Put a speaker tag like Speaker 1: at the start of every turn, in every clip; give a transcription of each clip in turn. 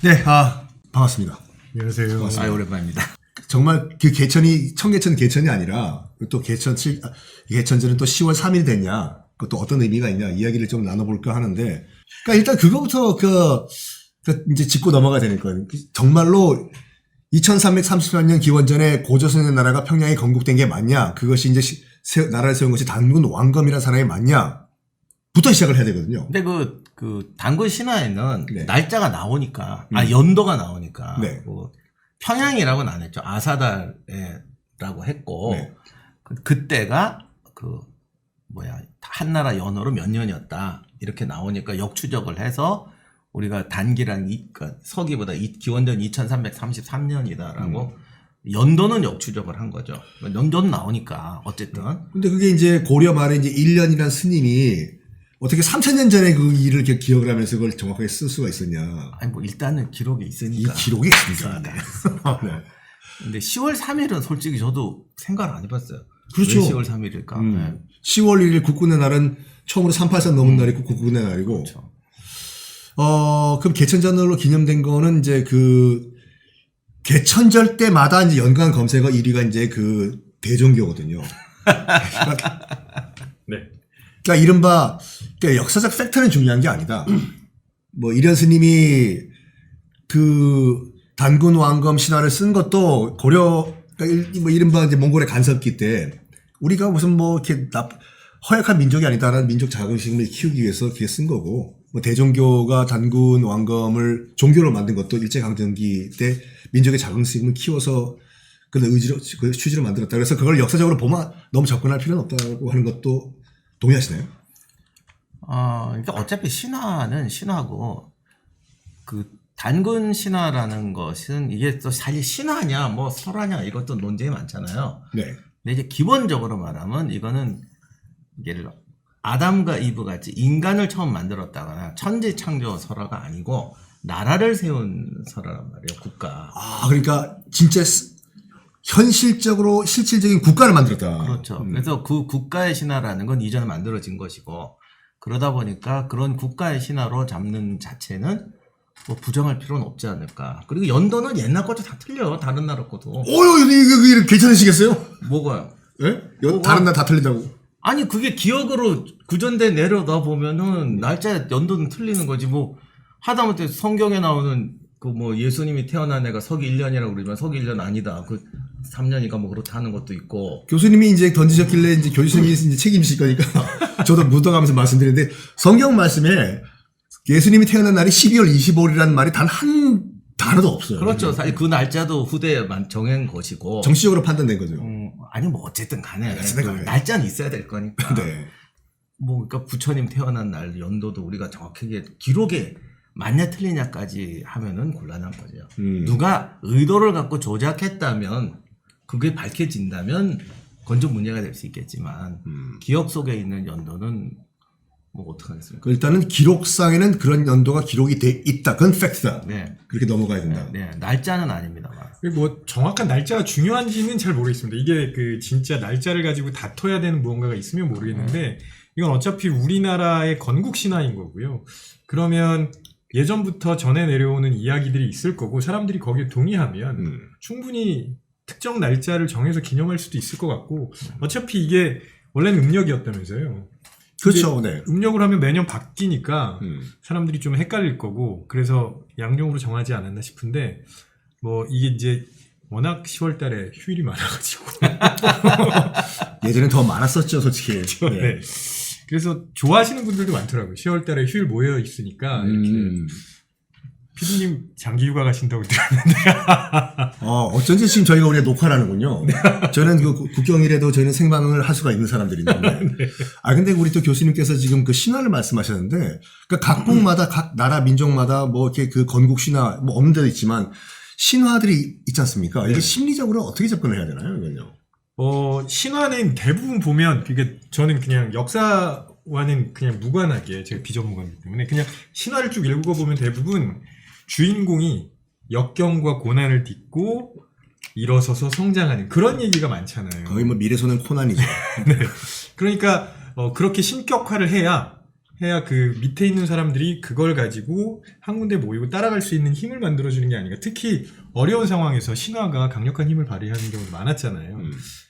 Speaker 1: 네, 반갑습니다.
Speaker 2: 안녕하세요.
Speaker 1: 반갑습니다.
Speaker 3: 오랜만입니다.
Speaker 1: 정말 그 개천이 청개천 개천이 아니라 또 개천절은 또 10월 3일이 됐냐, 그것도 어떤 의미가 있냐 이야기를 좀 나눠볼까 하는데, 그러니까 일단 그거부터 이제 짚고 넘어가야 되니까 정말로 2334년 기원전에 고조선의 나라가 평양에 건국된 게 맞냐, 그것이 이제 나라를 세운 것이 단군 왕검이라는 사람이 맞냐 부터 시작을 해야 되거든요.
Speaker 3: 근데 그 단군 신화에는
Speaker 1: 네.
Speaker 3: 날짜가 나오니까, 연도가 나오니까,
Speaker 1: 네.
Speaker 3: 평양이라고는 안 했죠. 아사달에라고 했고,
Speaker 1: 네.
Speaker 3: 그때가 한나라 연호로 몇 년이었다. 이렇게 나오니까 역추적을 해서 우리가 단기란 서기보다 기원전 2333년이다라고 연도는 역추적을 한 거죠. 연도는 나오니까 어쨌든.
Speaker 1: 근데 그게 이제 고려 말에 이제 1년이란 스님이 어떻게 3000년 전에 그 일을 이렇게 기억을 하면서 그걸 정확하게 쓸 수가 있었냐.
Speaker 3: 아니 일단은 기록이 있으니까.
Speaker 1: 이 기록이 있으니까. 네.
Speaker 3: 근데 10월 3일은 솔직히 저도 생각을 안 해봤어요.
Speaker 1: 그렇죠.
Speaker 3: 왜 10월 3일일까? 네.
Speaker 1: 10월 1일 국군의 날은 처음으로 383 넘은 날이고 국군의 날이고.
Speaker 3: 그렇죠.
Speaker 1: 그럼 개천절로 기념된 거는 이제 그 개천절 때마다 이제 연관 검색어 1위가 이제 그 대종교거든요.
Speaker 2: 네.
Speaker 1: 그러니까 이른바 역사적 팩트는 중요한 게 아니다. 뭐 이련 스님이 그 단군 왕검 신화를 쓴 것도 고려, 그러니까 뭐 이른바 이제 몽골의 간섭기 때 우리가 무슨 뭐 이렇게 허약한 민족이 아니다라는 민족 자긍심을 키우기 위해서 그게 쓴 거고, 뭐 대종교가 단군 왕검을 종교로 만든 것도 일제강점기 때 민족의 자긍심을 키워서 그런 의지로, 그 취지로 만들었다. 그래서 그걸 역사적으로 보면 너무 접근할 필요는 없다고 하는 것도 동의하시나요?
Speaker 3: 그러니까 어차피 신화는 신화고, 그 단군 신화라는 것은 이게 또 사실 신화냐 뭐 설화냐 이것도 논쟁이 많잖아요.
Speaker 1: 네.
Speaker 3: 근데 이제 기본적으로 말하면 이거는 예를 들어 아담과 이브 같이 인간을 처음 만들었다거나 천지 창조 설화가 아니고 나라를 세운 설화란 말이에요. 국가.
Speaker 1: 그러니까 진짜 현실적으로 실질적인 국가를 만들었다.
Speaker 3: 그렇죠. 그래서 그 국가의 신화라는 건 이전에 만들어진 것이고, 그러다 보니까 그런 국가의 신화로 잡는 자체는 뭐 부정할 필요는 없지 않을까. 그리고 연도는 옛날 것도 다 틀려. 다른 나라 것도.
Speaker 1: 이거 괜찮으시겠어요?
Speaker 3: 뭐가요?
Speaker 1: 예? 다른 나라 다 틀린다고.
Speaker 3: 아니 그게 기억으로 구전대 내려다 보면은 날짜 연도는 틀리는 거지. 뭐 하다못해 성경에 나오는 그 뭐 예수님이 태어난 애가 서기 1년이라고 그러지만 서기 1년 아니다. 그 3년이니까 뭐 그렇다는 것도 있고.
Speaker 1: 교수님이 이제 던지셨길래 이제 교수님이 이제 책임지실 거니까 저도 묻어가면서 말씀드리는데, 성경 말씀에 예수님이 태어난 날이 12월 25일이라는 말이 단 한 단어도 없어요.
Speaker 3: 그렇죠. 사실 그 날짜도 후대에 정한 것이고.
Speaker 1: 정치적으로 판단된 거죠.
Speaker 3: 아니 뭐 어쨌든 간에
Speaker 1: 어쨌든 간에.
Speaker 3: 날짜는 있어야 될 거니까.
Speaker 1: 네.
Speaker 3: 뭐 그러니까 부처님 태어난 날 연도도 우리가 정확하게 기록에 맞냐 틀리냐까지 하면은 곤란한 거죠. 누가 의도를 갖고 조작했다면 그게 밝혀진다면 그건 좀 문제가 될 수 있겠지만 기억 속에 있는 연도는 뭐 어떡하겠습니까?
Speaker 1: 일단은 기록상에는 그런 연도가 기록이 돼 있다. 그건 팩트다.
Speaker 3: 네.
Speaker 1: 그렇게 넘어가야 된다.
Speaker 3: 네. 날짜는 아닙니다만.
Speaker 2: 뭐 정확한 날짜가 중요한지는 잘 모르겠습니다. 이게 그 진짜 날짜를 가지고 다퉈야 되는 무언가가 있으면 모르겠는데, 이건 어차피 우리나라의 건국 신화인 거고요. 그러면 예전부터 전해 내려오는 이야기들이 있을 거고, 사람들이 거기에 동의하면 충분히 특정 날짜를 정해서 기념할 수도 있을 것 같고, 어차피 이게 원래는 음력이었다면서요.
Speaker 1: 그렇죠. 네.
Speaker 2: 음력을 하면 매년 바뀌니까 사람들이 좀 헷갈릴 거고, 그래서 양력으로 정하지 않았나 싶은데, 뭐 이게 이제 워낙 10월 달에 휴일이 많아가지고
Speaker 1: 예전엔 더 많았었죠, 솔직히.
Speaker 2: 네. 네. 그래서 좋아하시는 분들도 많더라고요. 10월 달에 휴일 모여 있으니까 이렇게. 피디님 장기 휴가 가신다고 들었는데.
Speaker 1: 어쩐지 지금 저희가 우리가 녹화를 하는군요. 저는 그 국경일에도 저희는 생방을 할 수가 있는 사람들인데.
Speaker 2: 네.
Speaker 1: 근데 우리 또 교수님께서 지금 그 신화를 말씀하셨는데, 그 각국마다, 각 나라 민족마다 뭐 이렇게 그 건국 신화, 뭐 없는 데도 있지만, 신화들이 있지 않습니까?
Speaker 2: 네.
Speaker 1: 이게 심리적으로 어떻게 접근을 해야 되나요, 이건요?
Speaker 2: 신화는 대부분 보면, 그게 저는 그냥 역사와는 그냥 무관하게, 제가 비전문가이기 때문에 그냥 신화를 쭉 읽어보면 대부분 주인공이 역경과 고난을 딛고 일어서서 성장하는 그런 얘기가 많잖아요.
Speaker 1: 거의 뭐 미래소년 코난이죠.
Speaker 2: 네. 그러니까 그렇게 신격화를 해야 해야 그 밑에 있는 사람들이 그걸 가지고 한 군데 모이고 따라갈 수 있는 힘을 만들어주는 게 아닌가. 특히 어려운 상황에서 신화가 강력한 힘을 발휘하는 경우도 많았잖아요.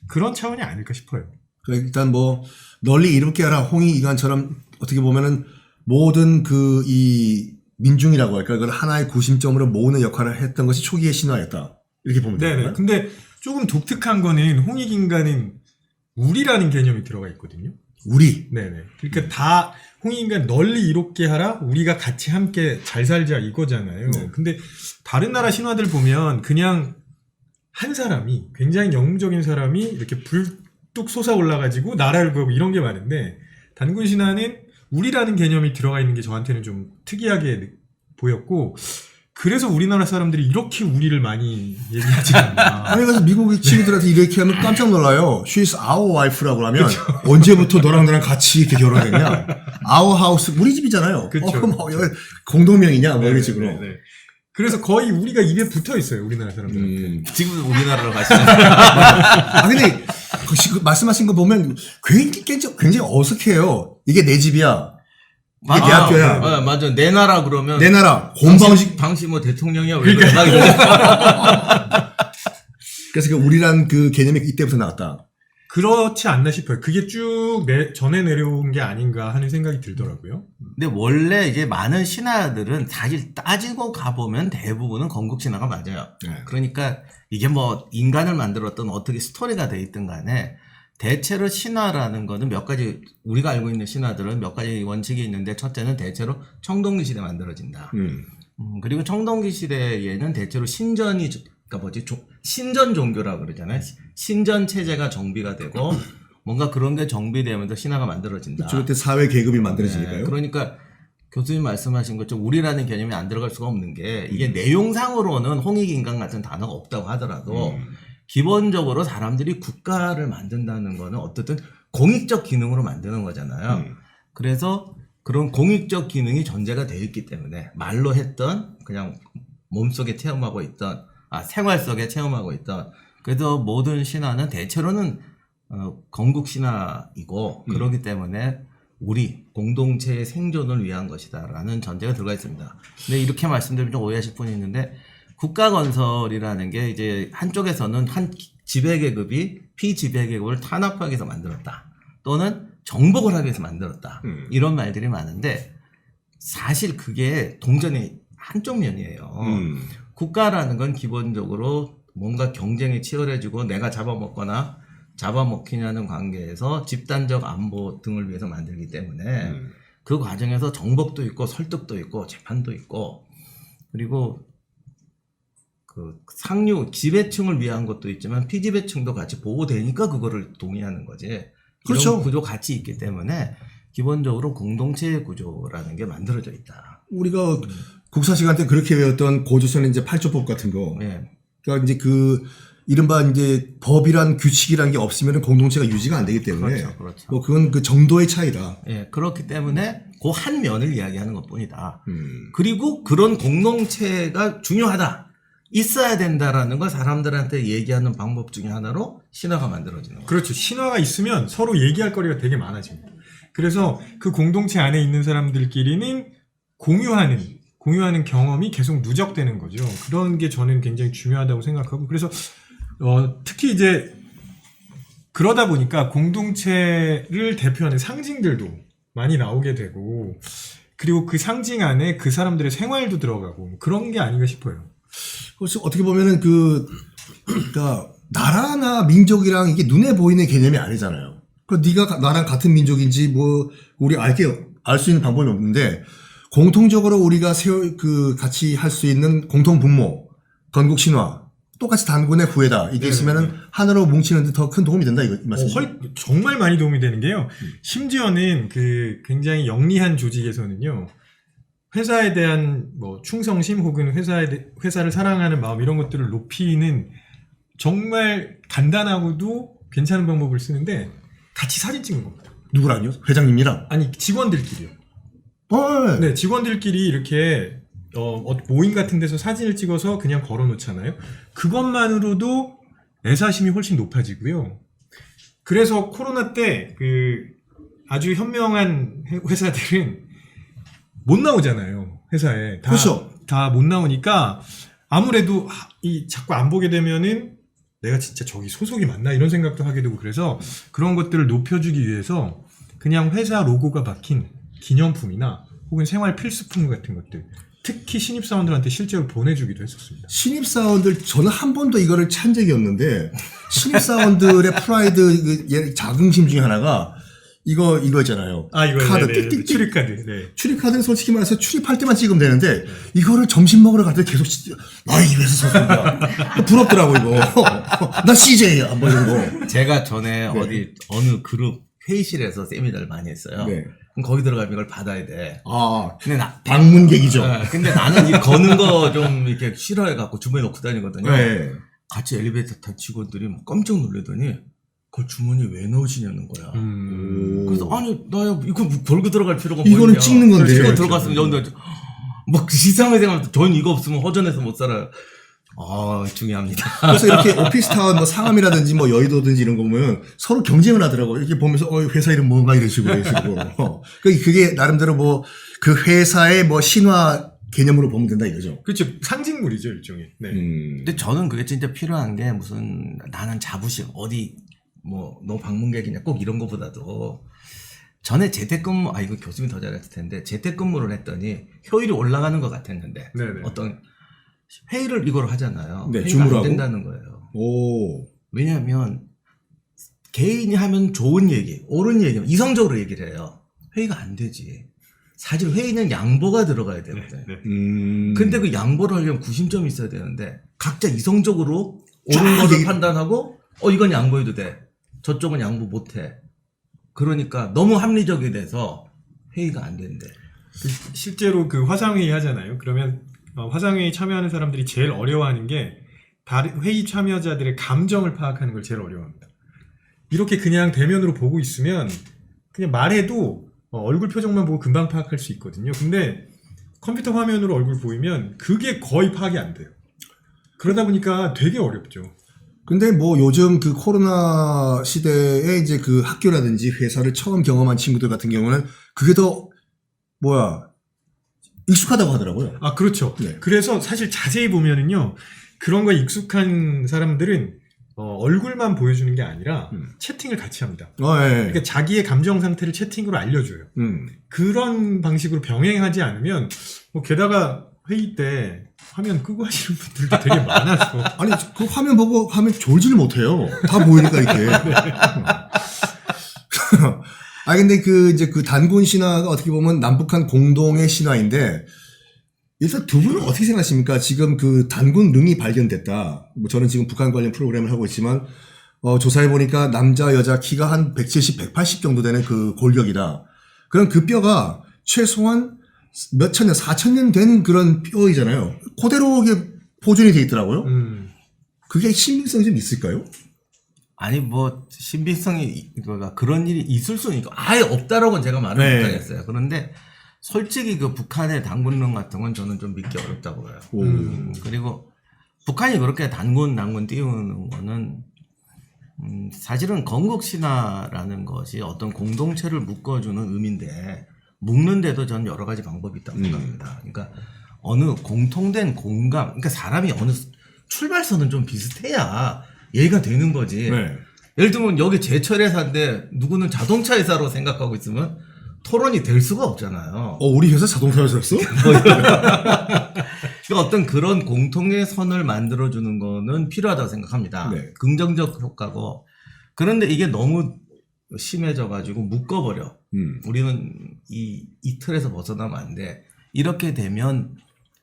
Speaker 2: 그런 차원이 아닐까 싶어요.
Speaker 1: 일단 뭐 널리 이롭게 하라 홍익이관처럼 어떻게 보면은 모든 그 이 민중이라고 할까 그걸 하나의 구심점으로 모으는 역할을 했던 것이 초기의 신화였다. 이렇게 보면
Speaker 2: 네네.
Speaker 1: 되나요?
Speaker 2: 근데 조금 독특한 거는 홍익인간은 우리라는 개념이 들어가 있거든요.
Speaker 1: 우리.
Speaker 2: 네네. 그러니까 다 홍익인간 널리 이롭게 하라. 우리가 같이 함께 잘 살자 이거잖아요.
Speaker 1: 네.
Speaker 2: 근데 다른 나라 신화들 보면 그냥 한 사람이 굉장히 영웅적인 사람이 이렇게 불뚝 솟아 올라가지고 나라를 구하고 이런 게 많은데 단군 신화는 우리라는 개념이 들어가 있는 게 저한테는 좀 특이하게 보였고 그래서 우리나라 사람들이 이렇게 우리를 많이 얘기하지 않나.
Speaker 1: 아니 그래서 미국의 친구들한테 이렇게 하면 깜짝 놀라요. She's our wife라고 하면 언제부터 너랑 나랑 같이 이렇게 결혼했냐? Our house 우리 집이잖아요.
Speaker 2: 그쵸,
Speaker 1: 그럼 여기 공동명이냐? 뭐 이런 식으로.
Speaker 2: 네네. 그래서 거의 우리가 입에 붙어 있어요. 우리나라 사람들한테.
Speaker 3: 지금 우리나라로 가시잖아요.
Speaker 1: 아 근데 그 말씀하신 거 보면 굉장히 어색해요. 이게 내 집이야. 이게 내 학교야.
Speaker 3: 맞아. 내 나라 그러면
Speaker 1: 내 나라. 공방식.
Speaker 3: 당신 뭐 대통령이야? 왜 그래? 막 이러잖아.
Speaker 1: 그래서 그 우리란 그 개념이 이때부터 나왔다.
Speaker 2: 그렇지 않나 싶어요. 그게 쭉 전해 내려온 게 아닌가 하는 생각이 들더라고요.
Speaker 3: 근데 원래 이제 많은 신화들은 사실 따지고 가보면 대부분은 건국 신화가 맞아요.
Speaker 1: 네.
Speaker 3: 그러니까 이게 뭐 인간을 만들었던 어떻게 스토리가 돼 있든 간에 대체로 신화라는 거는 몇 가지 우리가 알고 있는 신화들은 몇 가지 원칙이 있는데 첫째는 대체로 청동기 시대에 만들어진다. 그리고 청동기 시대에는 대체로 신전이 그러니까 뭐지 신전 종교라고 그러잖아요. 신전 체제가 정비가 되고 뭔가 그런 게 정비되면서 신화가 만들어진다.
Speaker 1: 그렇죠. 그때 사회 계급이 만들어지니까요.
Speaker 3: 네, 그러니까 교수님 말씀하신 것처럼 우리라는 개념이 안 들어갈 수가 없는 게 이게 내용상으로는 홍익인간 같은 단어가 없다고 하더라도 기본적으로 사람들이 국가를 만든다는 거는 어떻든 공익적 기능으로 만드는 거잖아요. 그래서 그런 공익적 기능이 전제가 되어 있기 때문에 말로 했던 그냥 몸속에 체험하고 있던 생활 속에 체험하고 있던 그래서 모든 신화는 대체로는 건국 신화이고 그렇기 때문에 우리 공동체의 생존을 위한 것이다라는 전제가 들어가 있습니다. 근데 이렇게 말씀드리면 좀 오해하실 분이 있는데 국가 건설이라는 게 이제 한쪽에서는 한 지배계급이 피지배계급을 탄압하기 위해서 만들었다. 또는 정복을 하기 위해서 만들었다. 이런 말들이 많은데 사실 그게 동전의 한쪽 면이에요. 국가라는 건 기본적으로 뭔가 경쟁이 치열해지고 내가 잡아먹거나 잡아먹히냐는 관계에서 집단적 안보 등을 위해서 만들기 때문에 그 과정에서 정복도 있고 설득도 있고 재판도 있고 그리고 그 상류 지배층을 위한 것도 있지만 피지배층도 같이 보호되니까 그거를 동의하는 거지.
Speaker 1: 그렇죠.
Speaker 3: 이런 구조 같이 있기 때문에 기본적으로 공동체 구조라는 게 만들어져 있다.
Speaker 1: 우리가 국사 시간 때 그렇게 외웠던 고조선 이제 8조법 같은 거.
Speaker 3: 네.
Speaker 1: 그러니까 이제 그 이른바 이제 법이란 규칙이란 게 없으면 공동체가 유지가 안 되기 때문에
Speaker 3: 그렇죠.
Speaker 1: 뭐 그건 그 정도의 차이다.
Speaker 3: 예, 그렇기 때문에 그 한 면을 이야기하는 것뿐이다. 그리고 그런 공동체가 중요하다. 있어야 된다라는 걸 사람들한테 얘기하는 방법 중에 하나로 신화가 만들어지는 거예요.
Speaker 2: 그렇죠. 신화가 있으면 서로 얘기할 거리가 되게 많아집니다. 그래서 그 공동체 안에 있는 사람들끼리는 공유하는 경험이 계속 누적되는 거죠. 그런 게 저는 굉장히 중요하다고 생각하고 그래서 특히 이제 그러다 보니까 공동체를 대표하는 상징들도 많이 나오게 되고 그리고 그 상징 안에 그 사람들의 생활도 들어가고 그런 게 아닌가 싶어요.
Speaker 1: 그래서 어떻게 보면은 그러니까 나라나 민족이랑 이게 눈에 보이는 개념이 아니잖아요. 그 네가 나랑 같은 민족인지 뭐 우리 알 수 있는 방법이 없는데 공통적으로 우리가 같이 할 수 있는 공통 분모, 건국 신화, 똑같이 단군의 후예다. 이게 있으면은 하나로 뭉치는데 더 큰 도움이 된다 이거 말씀이죠.
Speaker 2: 정말 많이 도움이 되는 게요. 심지어는 그 굉장히 영리한 조직에서는요. 회사에 대한 뭐 충성심 혹은 회사를 사랑하는 마음 이런 것들을 높이는 정말 간단하고도 괜찮은 방법을 쓰는데 같이 사진 찍는 겁니다.
Speaker 1: 누구랑요? 회장님이랑?
Speaker 2: 아니 직원들끼리요.
Speaker 1: 네.
Speaker 2: 네, 직원들끼리 이렇게 모임 같은 데서 사진을 찍어서 그냥 걸어놓잖아요. 그것만으로도 애사심이 훨씬 높아지고요. 그래서 코로나 때 그 아주 현명한 회사들은 못 나오잖아요. 회사에.
Speaker 1: 그렇죠.
Speaker 2: 다 못 나오니까 아무래도 이 자꾸 안 보게 되면은 내가 진짜 저기 소속이 맞나 이런 생각도 하게 되고 그래서 그런 것들을 높여주기 위해서 그냥 회사 로고가 박힌 기념품이나 혹은 생활 필수품 같은 것들 특히 신입사원들한테 실제로 보내주기도 했었습니다.
Speaker 1: 신입사원들 저는 한 번도 이거를 찬 적이 없는데 신입사원들의 프라이드 자긍심 중에 하나가 이거 있잖아요.
Speaker 2: 이거
Speaker 1: 카드
Speaker 2: 네네.
Speaker 1: 띡띡띡.
Speaker 2: 출입카드. 네.
Speaker 1: 출입카드는 솔직히 말해서 출입할 때만 찍으면 되는데 이거를 점심 먹으러 갈 때 계속 나 이 회사 소속이야. 부럽더라고 이거. 나 CJ야 뭐 이런 거.
Speaker 3: 제가 전에 어디 어느 그룹 회의실에서 세미나를 많이 했어요.
Speaker 1: 네.
Speaker 3: 그럼 거기 들어가면 이걸 받아야 돼. 근데
Speaker 1: 방문객이죠.
Speaker 3: 근데 나는 이 거는 거 좀 이렇게 싫어해갖고 주머니에 넣고 다니거든요.
Speaker 1: 네.
Speaker 3: 같이 엘리베이터 탄 직원들이 막 깜짝 놀라더니 그걸 주머니에 왜 넣으시냐는 거야. 그래서 아니 나 이거 걸고 들어갈 필요가 뭐냐.
Speaker 1: 이거는 찍는 건데.
Speaker 3: 이거 들어갔으면 여기 막 이상하게 생각하면 저는 이거 없으면 허전해서 못 살아요. 중요합니다.
Speaker 1: 그래서 이렇게 오피스타운 뭐 상암이라든지 뭐 여의도든지 이런 거 보면 서로 경쟁을 하더라고요. 이렇게 보면서 회사 이름 뭔가 이런 식으로. 그게 나름대로 뭐 그 회사의 뭐 신화 개념으로 보면 된다 이거죠.
Speaker 2: 그렇죠. 상징물이죠, 일종의. 네.
Speaker 3: 근데 저는 그게 진짜 필요한 게 무슨 나는 자부심 어디 뭐 너 방문객이냐 꼭 이런 거보다도 전에 재택근무 이거 교수님이 더 잘했을 텐데 재택근무를 했더니 효율이 올라가는 것 같았는데
Speaker 2: 네네.
Speaker 3: 어떤 회의를 이걸 하잖아요.
Speaker 1: 네,
Speaker 3: 회의가
Speaker 1: 줌으로
Speaker 3: 안
Speaker 1: 하고.
Speaker 3: 된다는 거예요.
Speaker 1: 오.
Speaker 3: 왜냐하면 개인이 하면 좋은 얘기, 옳은 얘기, 이성적으로 얘기를 해요. 회의가 안 되지. 사실 회의는 양보가 들어가야 되거든.
Speaker 2: 네.
Speaker 3: 근데 그 양보를 하려면 구심점이 있어야 되는데 각자 이성적으로
Speaker 1: 쫙
Speaker 3: 옳은 것을
Speaker 1: 얘기-
Speaker 3: 판단하고 이건 양보해도 돼. 저쪽은 양보 못해. 그러니까 너무 합리적이 돼서 회의가 안 된대.
Speaker 2: 실제로 그 화상회의 하잖아요. 그러면 화상회의 참여하는 사람들이 제일 어려워하는 게 다른 회의 참여자들의 감정을 파악하는 걸 제일 어려워합니다. 이렇게 그냥 대면으로 보고 있으면 그냥 말해도 얼굴 표정만 보고 금방 파악할 수 있거든요. 근데 컴퓨터 화면으로 얼굴 보이면 그게 거의 파악이 안 돼요. 그러다 보니까 되게 어렵죠.
Speaker 1: 근데 뭐 요즘 그 코로나 시대에 이제 그 학교라든지 회사를 처음 경험한 친구들 같은 경우는 그게 더 익숙하다고 하더라고요.
Speaker 2: 그렇죠.
Speaker 1: 네.
Speaker 2: 그래서 사실 자세히 보면은요, 그런 거에 익숙한 사람들은 얼굴만 보여주는 게 아니라 채팅을 같이 합니다.
Speaker 1: 예.
Speaker 2: 그러니까 자기의 감정 상태를 채팅으로 알려줘요. 그런 방식으로 병행하지 않으면 게다가 회의 때 화면 끄고 하시는 분들도 되게 많아서
Speaker 1: 아니 그 화면 보고 하면 졸지를 못해요. 다 보이니까 이렇게. 근데 이제 그 단군 신화가 어떻게 보면 남북한 공동의 신화인데 일단 두 분은 어떻게 생각하십니까? 지금 그 단군 릉이 발견됐다. 뭐 저는 지금 북한 관련 프로그램을 하고 있지만 조사해 보니까 남자 여자 키가 한 170, 180 정도 되는 그 골격이다. 그럼 그 뼈가 최소한 몇 천 년, 4천 년 된 그런 뼈이잖아요. 그대로 이게 보존이 돼 있더라고요. 그게 신빙성이 좀 있을까요?
Speaker 3: 아니 뭐 신빙성이 그런 일이 있을 수는 있고 아예 없다라고는 제가 말을
Speaker 1: 네.
Speaker 3: 못하겠어요. 그런데 솔직히 그 북한의 단군론 같은 건 저는 좀 믿기 어렵다고 봐요. 그리고 북한이 그렇게 단군 띄우는 거는 사실은 건국신화라는 것이 어떤 공동체를 묶어주는 의미인데 묶는데도 전 여러 가지 방법이 있다고 생각합니다. 그러니까 어느 공통된 공감, 그러니까 사람이 어느 출발선은 좀 비슷해야 얘가 되는 거지.
Speaker 1: 네.
Speaker 3: 예를 들면 여기 제철 회사인데 누구는 자동차 회사로 생각하고 있으면 토론이 될 수가 없잖아요.
Speaker 1: 우리 회사 자동차 회사였어?
Speaker 3: 그러니까 어떤 그런 공통의 선을 만들어주는 거는 필요하다고 생각합니다.
Speaker 1: 네.
Speaker 3: 긍정적 효과고. 그런데 이게 너무 심해져가지고 묶어버려. 우리는 이 틀에서 벗어나면 안 돼. 이렇게 되면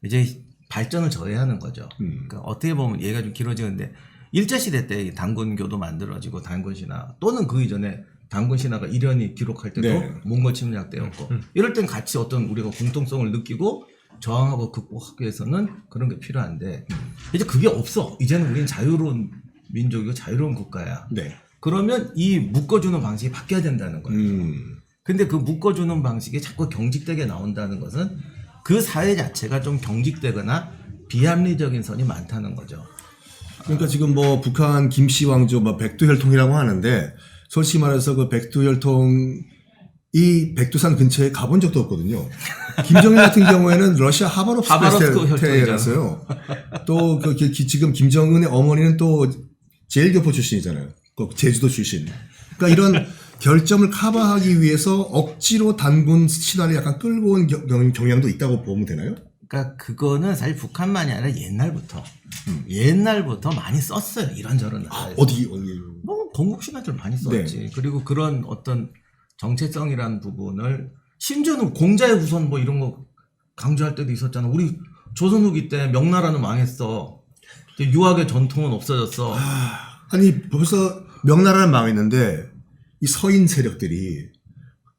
Speaker 3: 이제 발전을 저해하는 거죠. 그러니까 어떻게 보면 얘가 좀 길어지는데 일제시대 때 단군교도 만들어지고 단군신화 또는 그 이전에 단군신화가 이련이 기록할 때도
Speaker 1: 네.
Speaker 3: 몽골 침략 때였고 이럴 땐 같이 어떤 우리가 공통성을 느끼고 저항하고 극복하기 위해서는 그런 게 필요한데 이제 그게 없어. 이제는 우리는 자유로운 민족이고 자유로운 국가야.
Speaker 1: 네.
Speaker 3: 그러면 이 묶어주는 방식이 바뀌어야 된다는 거예요. 근데 그 묶어주는 방식이 자꾸 경직되게 나온다는 것은 그 사회 자체가 좀 경직되거나 비합리적인 선이 많다는 거죠.
Speaker 1: 그러니까 지금 뭐 북한 김씨 왕조 백두혈통이라고 하는데 솔직히 말해서 그 백두혈통 이 백두산 근처에 가본 적도 없거든요. 김정일 같은 경우에는 러시아 하바롭스크
Speaker 3: 하바롭스크
Speaker 1: 혈통에 갔어요. 또 지금 김정은의 어머니는 또 제일교포 출신이잖아요. 그 제주도 출신. 그러니까 이런 결점을 커버하기 위해서 억지로 단군 신화를 약간 끌고 온 경향도 있다고 보면 되나요?
Speaker 3: 그러니까 그거는 사실 북한만이 아니라 옛날부터 많이 썼어요. 이런저런 나라에서.
Speaker 1: 어디
Speaker 3: 뭐 건국 신화들 많이 썼지.
Speaker 1: 네.
Speaker 3: 그리고 그런 어떤 정체성이라는 부분을 심지어는 공자의 후손 뭐 이런 거 강조할 때도 있었잖아. 우리 조선 후기 때 명나라는 망했어. 유학의 전통은 없어졌어.
Speaker 1: 아니 벌써 명나라는 망했는데 이 서인 세력들이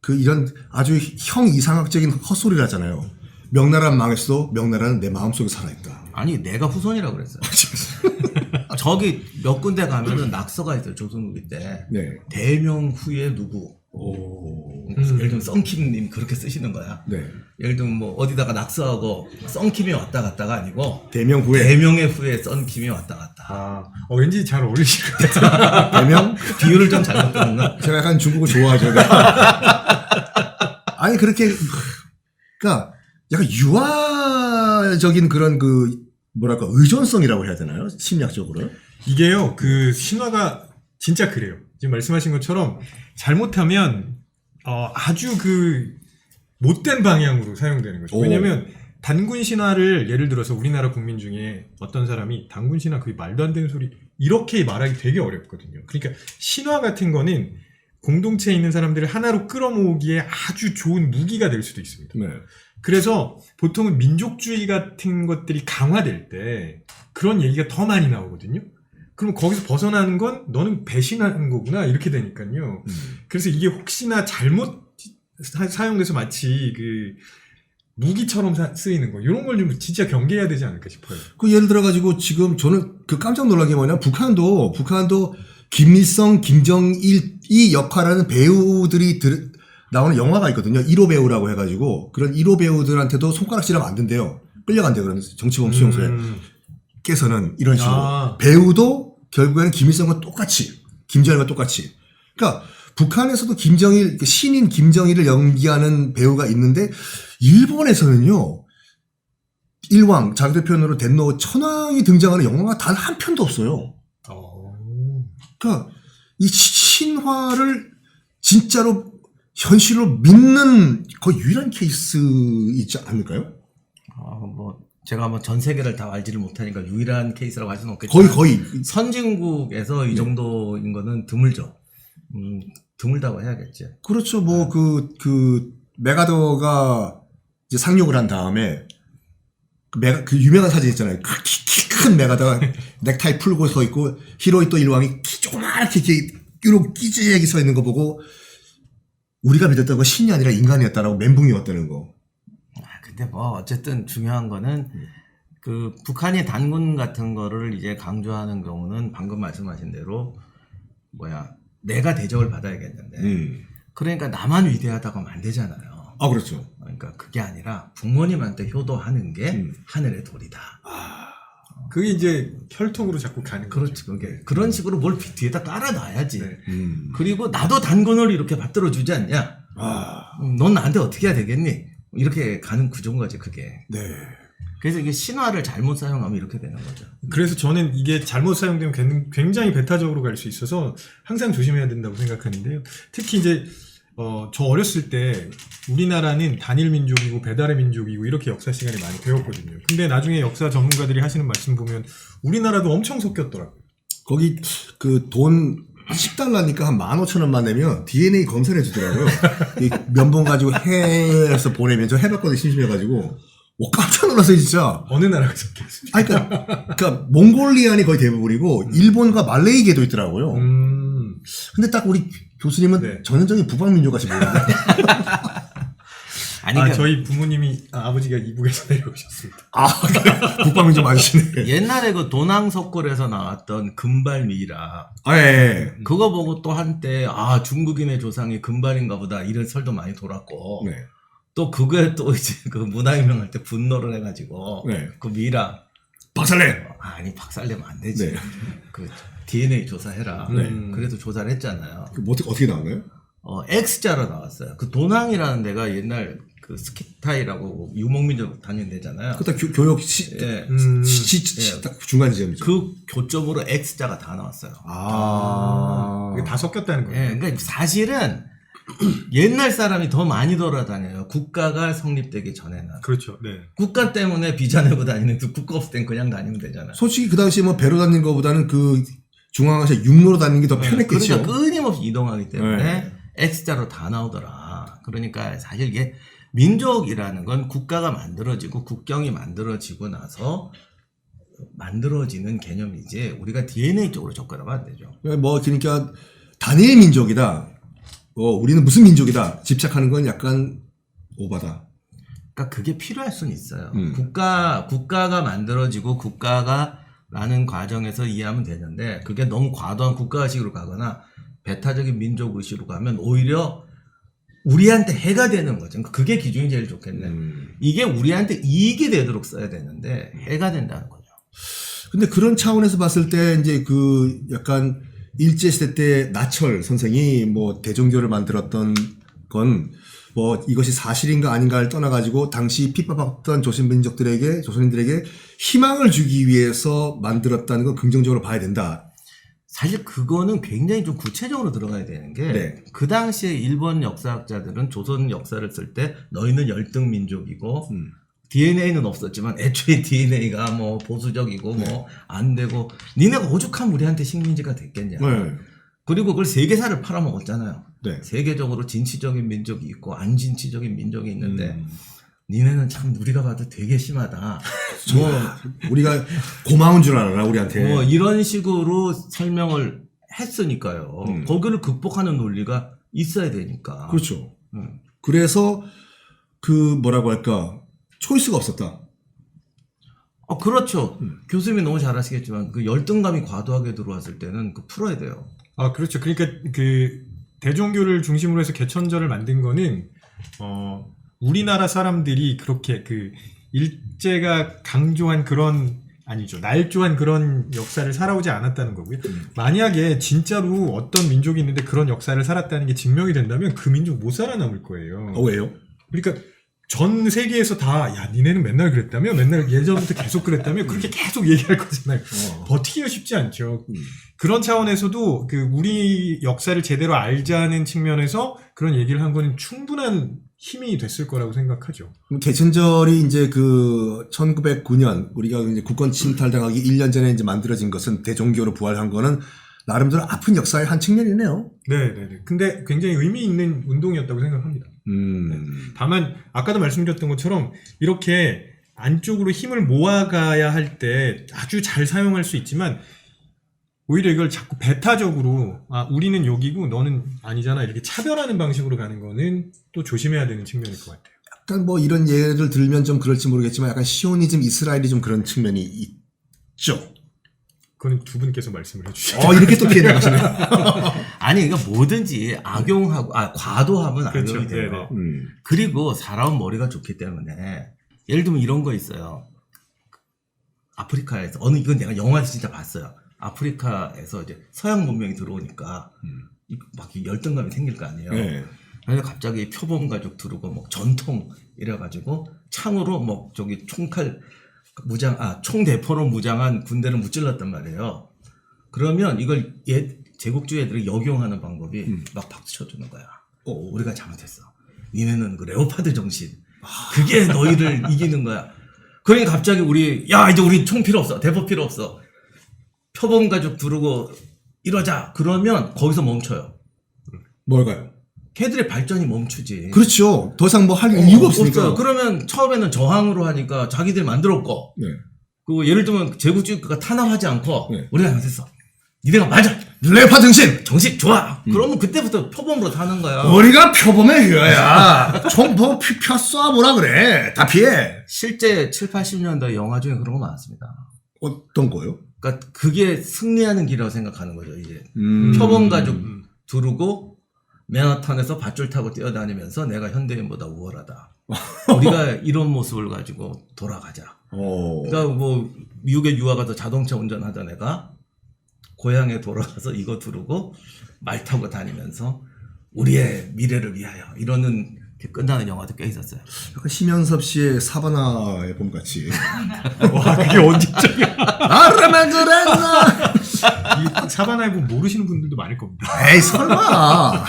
Speaker 1: 그 이런 아주 형 이상학적인 헛소리를 하잖아요. 명나라는 망했어. 명나라는 내 마음속에 살아있다.
Speaker 3: 아니 내가 후손이라고 그랬어요. 저기 몇 군데 가면은 낙서가 있어요. 조선 후기 때.
Speaker 1: 네.
Speaker 3: 대명 후에 누구. 예를 들면 썬킴님 그렇게 쓰시는 거야.
Speaker 1: 네.
Speaker 3: 예를 들면 뭐 어디다가 낙서하고 썬킴이 왔다 갔다가 아니고
Speaker 1: 대명 후에
Speaker 3: 대명의 후에 썬킴이 왔다 갔다.
Speaker 2: 왠지 잘 어울리실 것 같아요.
Speaker 1: 대명
Speaker 3: 비유를 좀 잘못했나?
Speaker 1: 제가 약간 중국을 좋아하죠. 아니 그렇게 그러니까 약간 유아적인 그런 그 뭐랄까 의존성이라고 해야 되나요? 심리학적으로.
Speaker 2: 이게요, 그 신화가 진짜 그래요. 지금 말씀하신 것처럼 잘못하면 아주 그 못된 방향으로 사용되는 거죠. 왜냐하면 단군 신화를 예를 들어서 우리나라 국민 중에 어떤 사람이 단군 신화 그게 말도 안 되는 소리 이렇게 말하기 되게 어렵거든요. 그러니까 신화 같은 거는 공동체에 있는 사람들을 하나로 끌어모으기에 아주 좋은 무기가 될 수도 있습니다.
Speaker 1: 네.
Speaker 2: 그래서 보통은 민족주의 같은 것들이 강화될 때 그런 얘기가 더 많이 나오거든요. 그럼 거기서 벗어나는 건 너는 배신하는 거구나 이렇게 되니까요. 그래서 이게 혹시나 잘못 사용돼서 마치 그 무기처럼 쓰이는 거 이런 걸 좀 진짜 경계해야 되지 않을까 싶어요.
Speaker 1: 그 예를 들어 가지고 지금 저는 그 깜짝 놀란 게 뭐냐 북한도 김일성, 김정일 이 역할하는 배우들이 나오는 영화가 있거든요. 1호 배우라고 해가지고 그런 1호 배우들한테도 손가락질하면 안 된대요. 끌려간대요. 그런 정치범 수용소에. 께서는 이런 식으로 배우도 결국에는 김일성과 똑같이 김정일과 똑같이 그러니까 북한에서도 김정일 신인 김정일을 연기하는 배우가 있는데 일본에서는요 일왕 자기대표현으로 덴노 천황이 등장하는 영화가 단 한 편도 없어요. 그러니까 이 신화를 진짜로 현실로 믿는 거의 유일한 케이스이지 않을까요?
Speaker 3: 뭐 제가 뭐 전 세계를 다 알지를 못하니까 유일한 케이스라고 할 수는 없겠지만
Speaker 1: 거의
Speaker 3: 선진국에서 이 정도인 거는 드물죠. 드물다고 해야겠지.
Speaker 1: 그렇죠. 뭐 그 메가더가 이제 상륙을 한 다음에 그 유명한 사진 있잖아요. 키 큰 메가더가 넥타이 풀고 서 있고 히로히토 일왕이 키 조그맣게 이렇게 끼지하게 서 있는 거 보고 우리가 믿었던 건 신이 아니라 인간이었다라고 멘붕이 왔다는 거.
Speaker 3: 근데 뭐 어쨌든 중요한 거는 그 북한이 단군 같은 거를 이제 강조하는 경우는 방금 말씀하신 대로 내가 대접을 받아야겠는데 그러니까 나만 위대하다고 하면 안 되잖아요.
Speaker 1: 아 그렇죠.
Speaker 3: 그러니까 그게 아니라 부모님한테 효도하는 게 하늘의 도리다.
Speaker 2: 그게 이제 혈통으로 자꾸 가는 거죠.
Speaker 3: 그렇지. 그게 그런 식으로 뭘 뒤에다 깔아놔야지.
Speaker 2: 네.
Speaker 3: 그리고 나도 단군을 이렇게 받들어 주지 않냐. 넌 나한테 어떻게 해야 되겠니? 이렇게 가는 구조인 거지 그게.
Speaker 1: 네.
Speaker 3: 그래서 이게 신화를 잘못 사용하면 이렇게 되는 거죠.
Speaker 2: 그래서 저는 이게 잘못 사용되면 굉장히 배타적으로 갈 수 있어서 항상 조심해야 된다고 생각하는데요. 특히 이제 저 어렸을 때 우리나라는 단일 민족이고 배달의 민족이고 이렇게 역사 시간에 많이 배웠거든요. 근데 나중에 역사 전문가들이 하시는 말씀 보면 우리나라도 엄청 섞였더라고요.
Speaker 1: 거기 그 돈 10달러니까 한 15,000원만 내면 DNA 검사를 해주더라고요. 이 면봉 가지고 해서 보내면 저 해봤거든요. 심심해가지고. 깜짝 놀랐어요, 진짜.
Speaker 2: 어느 나라가 섞였습니까?
Speaker 1: 아니, 그러니까 몽골리안이 거의 대부분이고 일본과 말레이계도 있더라고요. 근데 딱 우리 교수님은
Speaker 2: 네.
Speaker 1: 전형적인 북방민족 같이 보이는데.
Speaker 3: 아니,
Speaker 2: 저희 부모님이 아버지가 이북에서 내려오셨습니다.
Speaker 1: 그래. 북방민족 맞으시네.
Speaker 3: 옛날에 그 도낭석굴에서 나왔던 금발미라.
Speaker 1: 예.
Speaker 3: 그거 보고 또 한때 중국인의 조상이 금발인가 보다 이런 설도 많이 돌았고.
Speaker 1: 네.
Speaker 3: 또 그거에 또 이제 그 문화혁명할 때 분노를 해가지고.
Speaker 1: 네.
Speaker 3: 그 미라.
Speaker 1: 박살내!
Speaker 3: 아니 박살내면 안 되지.
Speaker 1: 네.
Speaker 3: 그 DNA 조사해라.
Speaker 1: 네.
Speaker 3: 그래도 조사를 했잖아요.
Speaker 1: 어떻게 나오나요?
Speaker 3: X자로 나왔어요. 그 도낭이라는 데가 옛날 그 스키타이라고 유목민족 다니는 데잖아요.
Speaker 1: 그다 교육
Speaker 3: 예.
Speaker 1: 딱 중간 지점이죠.
Speaker 3: 그 교점으로 X자가 다 나왔어요.
Speaker 1: 아.
Speaker 2: 이게 다 섞였다는 거예요.
Speaker 3: 예, 그러니까 사실은 옛날 사람이 더 많이 돌아다녀요. 국가가 성립되기 전에는.
Speaker 2: 그렇죠. 네.
Speaker 3: 국가 때문에 비자 내고 다니는데 국가 없을 땐 그냥 다니면 되잖아요.
Speaker 1: 솔직히 그 당시에 뭐 배로 다니는 것보다는 그 중앙아시아 육로로 다니는 게 더 편했겠죠.
Speaker 3: 그러니까 끊임없이 이동하기 때문에
Speaker 1: 네.
Speaker 3: X자로 다 나오더라. 그러니까 사실 이게 민족이라는 건 국가가 만들어지고 국경이 만들어지고 나서 만들어지는 개념이지 우리가 DNA 쪽으로 접근하면 안 되죠.
Speaker 1: 뭐 그러니까 단일 민족이다. 우리는 무슨 민족이다. 집착하는 건 약간 오바다.
Speaker 3: 그러니까 그게 필요할 수는 있어요. 국가가 만들어지고 국가가라는 과정에서 이해하면 되는데 그게 너무 과도한 국가의식으로 가거나 배타적인 민족의식으로 가면 오히려 우리한테 해가 되는 거죠. 그게 기준이 제일 좋겠네. 이게 우리한테 이익이 되도록 써야 되는데 해가 된다는 거죠.
Speaker 1: 근데 그런 차원에서 봤을 때 이제 그 약간 일제시대 때 나철 선생이 뭐 대종교를 만들었던 건 뭐 이것이 사실인가 아닌가를 떠나가지고 당시 핍박받던 조선인들에게 희망을 주기 위해서 만들었다는 건 긍정적으로 봐야 된다.
Speaker 3: 사실 그거는 굉장히 좀 구체적으로 들어가야 되는 게
Speaker 1: 네.
Speaker 3: 그 당시에 일본 역사학자들은 조선 역사를 쓸 때 너희는 열등 민족이고 DNA는 없었지만 애초에 DNA가 뭐 보수적이고 뭐 안 되고 니네가 오죽하면 우리한테 식민지가 됐겠냐.
Speaker 1: 네.
Speaker 3: 그리고 그걸 세계사를 팔아먹었잖아요.
Speaker 1: 네.
Speaker 3: 세계적으로 진취적인 민족이 있고 안진취적인 민족이 있는데 니네는 참 우리가 봐도 되게 심하다.
Speaker 1: 뭐 우리가 고마운 줄 알아라 우리한테.
Speaker 3: 뭐 이런 식으로 설명을 했으니까요. 거기를 극복하는 논리가 있어야 되니까.
Speaker 1: 그렇죠. 그래서 그 뭐라고 할까 초이스가 없었다.
Speaker 3: 그렇죠. 교수님이 너무 잘 아시겠지만 그 열등감이 과도하게 들어왔을 때는 그 풀어야 돼요.
Speaker 2: 아, 그렇죠. 그러니까 그 대종교를 중심으로 해서 개천절을 만든 거는 우리나라 사람들이 그렇게 그 일제가 강조한 그런 아니죠. 날조한 그런 역사를 살아오지 않았다는 거고요. 만약에 진짜로 어떤 민족이 있는데 그런 역사를 살았다는 게 증명이 된다면 그 민족 못 살아남을 거예요.
Speaker 1: 왜요?
Speaker 2: 그러니까 전 세계에서 다, 야, 니네는 맨날 그랬다며? 맨날 예전부터 계속 그랬다며? 그렇게 계속 얘기할 거잖아요. 버티기가 쉽지 않죠. 그런 차원에서도 그 우리 역사를 제대로 알자는 측면에서 그런 얘기를 한 거는 충분한 힘이 됐을 거라고 생각하죠.
Speaker 1: 개천절이 이제 그 1909년 우리가 이제 국권 침탈당하기 1년 전에 이제 만들어진 것은 대종교로 부활한 거는 나름대로 아픈 역사의 한 측면이네요.
Speaker 2: 네네네. 근데 굉장히 의미 있는 운동이었다고 생각합니다. 네. 다만 아까도 말씀드렸던 것처럼 이렇게 안쪽으로 힘을 모아가야 할 때 아주 잘 사용할 수 있지만 오히려 이걸 자꾸 배타적으로 우리는 여기고 너는 아니잖아 이렇게 차별하는 방식으로 가는 거는 또 조심해야 되는 측면일 것 같아요.
Speaker 1: 약간 뭐 이런 예를 들면 좀 그럴지 모르겠지만 약간 시오니즘 이스라엘이 좀 그런 측면이 있죠.
Speaker 2: 그건 두 분께서 말씀을 해주시죠.
Speaker 1: 이렇게 또 피해 나가시네.
Speaker 3: 아니, 그러니까 뭐든지 악용하고, 과도하면
Speaker 2: 그렇죠.
Speaker 3: 악용이 돼요.
Speaker 2: 네네.
Speaker 3: 그리고 사람은 머리가 좋기 때문에, 예를 들면 이런 거 있어요. 아프리카에서, 이건 내가 영화에서 진짜 봤어요. 아프리카에서 이제 서양 문명이 들어오니까, 막 열등감이 생길 거 아니에요.
Speaker 1: 네.
Speaker 3: 그래서 갑자기 표범 가족 두르고, 뭐 전통 이래가지고, 창으로 뭐 저기 총대포로 무장한 군대를 무찔렀단 말이에요. 그러면 이걸 제국주의 애들이 역용하는 방법이 막 박수 쳐주는 거야. 우리가 잘못했어. 니네는 그 레오파드 정신. 그게 너희를 이기는 거야. 그러니까 갑자기 이제 우리 총 필요 없어. 대포 필요 없어. 표범 가족 두르고 이러자. 그러면 거기서 멈춰요.
Speaker 1: 뭘까요?
Speaker 3: 걔들의 발전이 멈추지.
Speaker 1: 그렇죠. 더 이상 뭐 할 이유가 없으니까.
Speaker 3: 없어요. 그러면 처음에는 저항으로 하니까 자기들 만들었고.
Speaker 1: 네.
Speaker 3: 그 예를 들면 제국주의가 탄압하지 않고
Speaker 1: 네.
Speaker 3: 우리가 잘못했어. 니네가 맞아.
Speaker 1: 레오파 정신
Speaker 3: 좋아. 그러면 그때부터 표범으로 사는 거야.
Speaker 1: 우리가 표범의 휘어야. 총보 펴 쏴보라 그래. 다 피해.
Speaker 3: 실제 7, 80년대 영화 중에 그런 거 많습니다.
Speaker 1: 어떤 거요?
Speaker 3: 그러니까 그게 승리하는 길이라고 생각하는 거죠. 이제 표범 가족 두르고 맨하탄에서 밧줄 타고 뛰어다니면서 내가 현대인보다 우월하다. 우리가 이런 모습을 가지고 돌아가자. 그러니까 뭐 미국에 유학 가서 자동차 운전하던 애가 고향에 돌아가서 이거 두르고 말 타고 다니면서 우리의 미래를 위하여 이러는 끝나는 영화도 꽤 있었어요.
Speaker 1: 약간 심영섭 씨의 사바나의 봄같이.
Speaker 2: 와 그게 언제적이야?
Speaker 1: 아르면 그랬나?
Speaker 2: 이 사바나의 봄 모르시는 분들도 많을 겁니다.
Speaker 1: 에이 설마.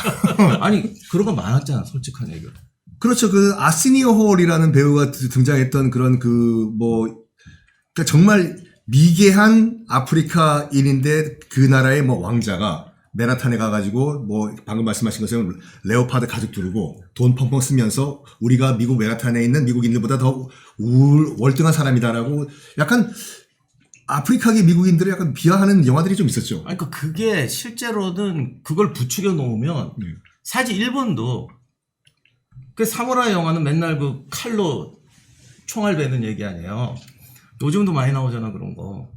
Speaker 3: 아니 그런 거 많았잖아, 솔직한 얘기로.
Speaker 1: 그렇죠. 그 아스니어 홀이라는 배우가 등장했던 그런 그러니까 정말 미개한 아프리카인인데 그 나라의 뭐 왕자가 맨하탄에 가가지고 뭐 방금 말씀하신 것처럼 레오파드 가죽 두르고 돈 펑펑 쓰면서 우리가 미국 맨하탄에 있는 미국인들보다 더 월등한 사람이다라고 약간 아프리카계 미국인들을 약간 비하하는 영화들이 좀 있었죠.
Speaker 3: 아니 그게 실제로는 그걸 부추겨 놓으면 사실 일본도 그 사무라이 영화는 맨날 그 칼로 총알 베는 얘기 아니에요. 요즘도 많이 나오잖아 그런 거.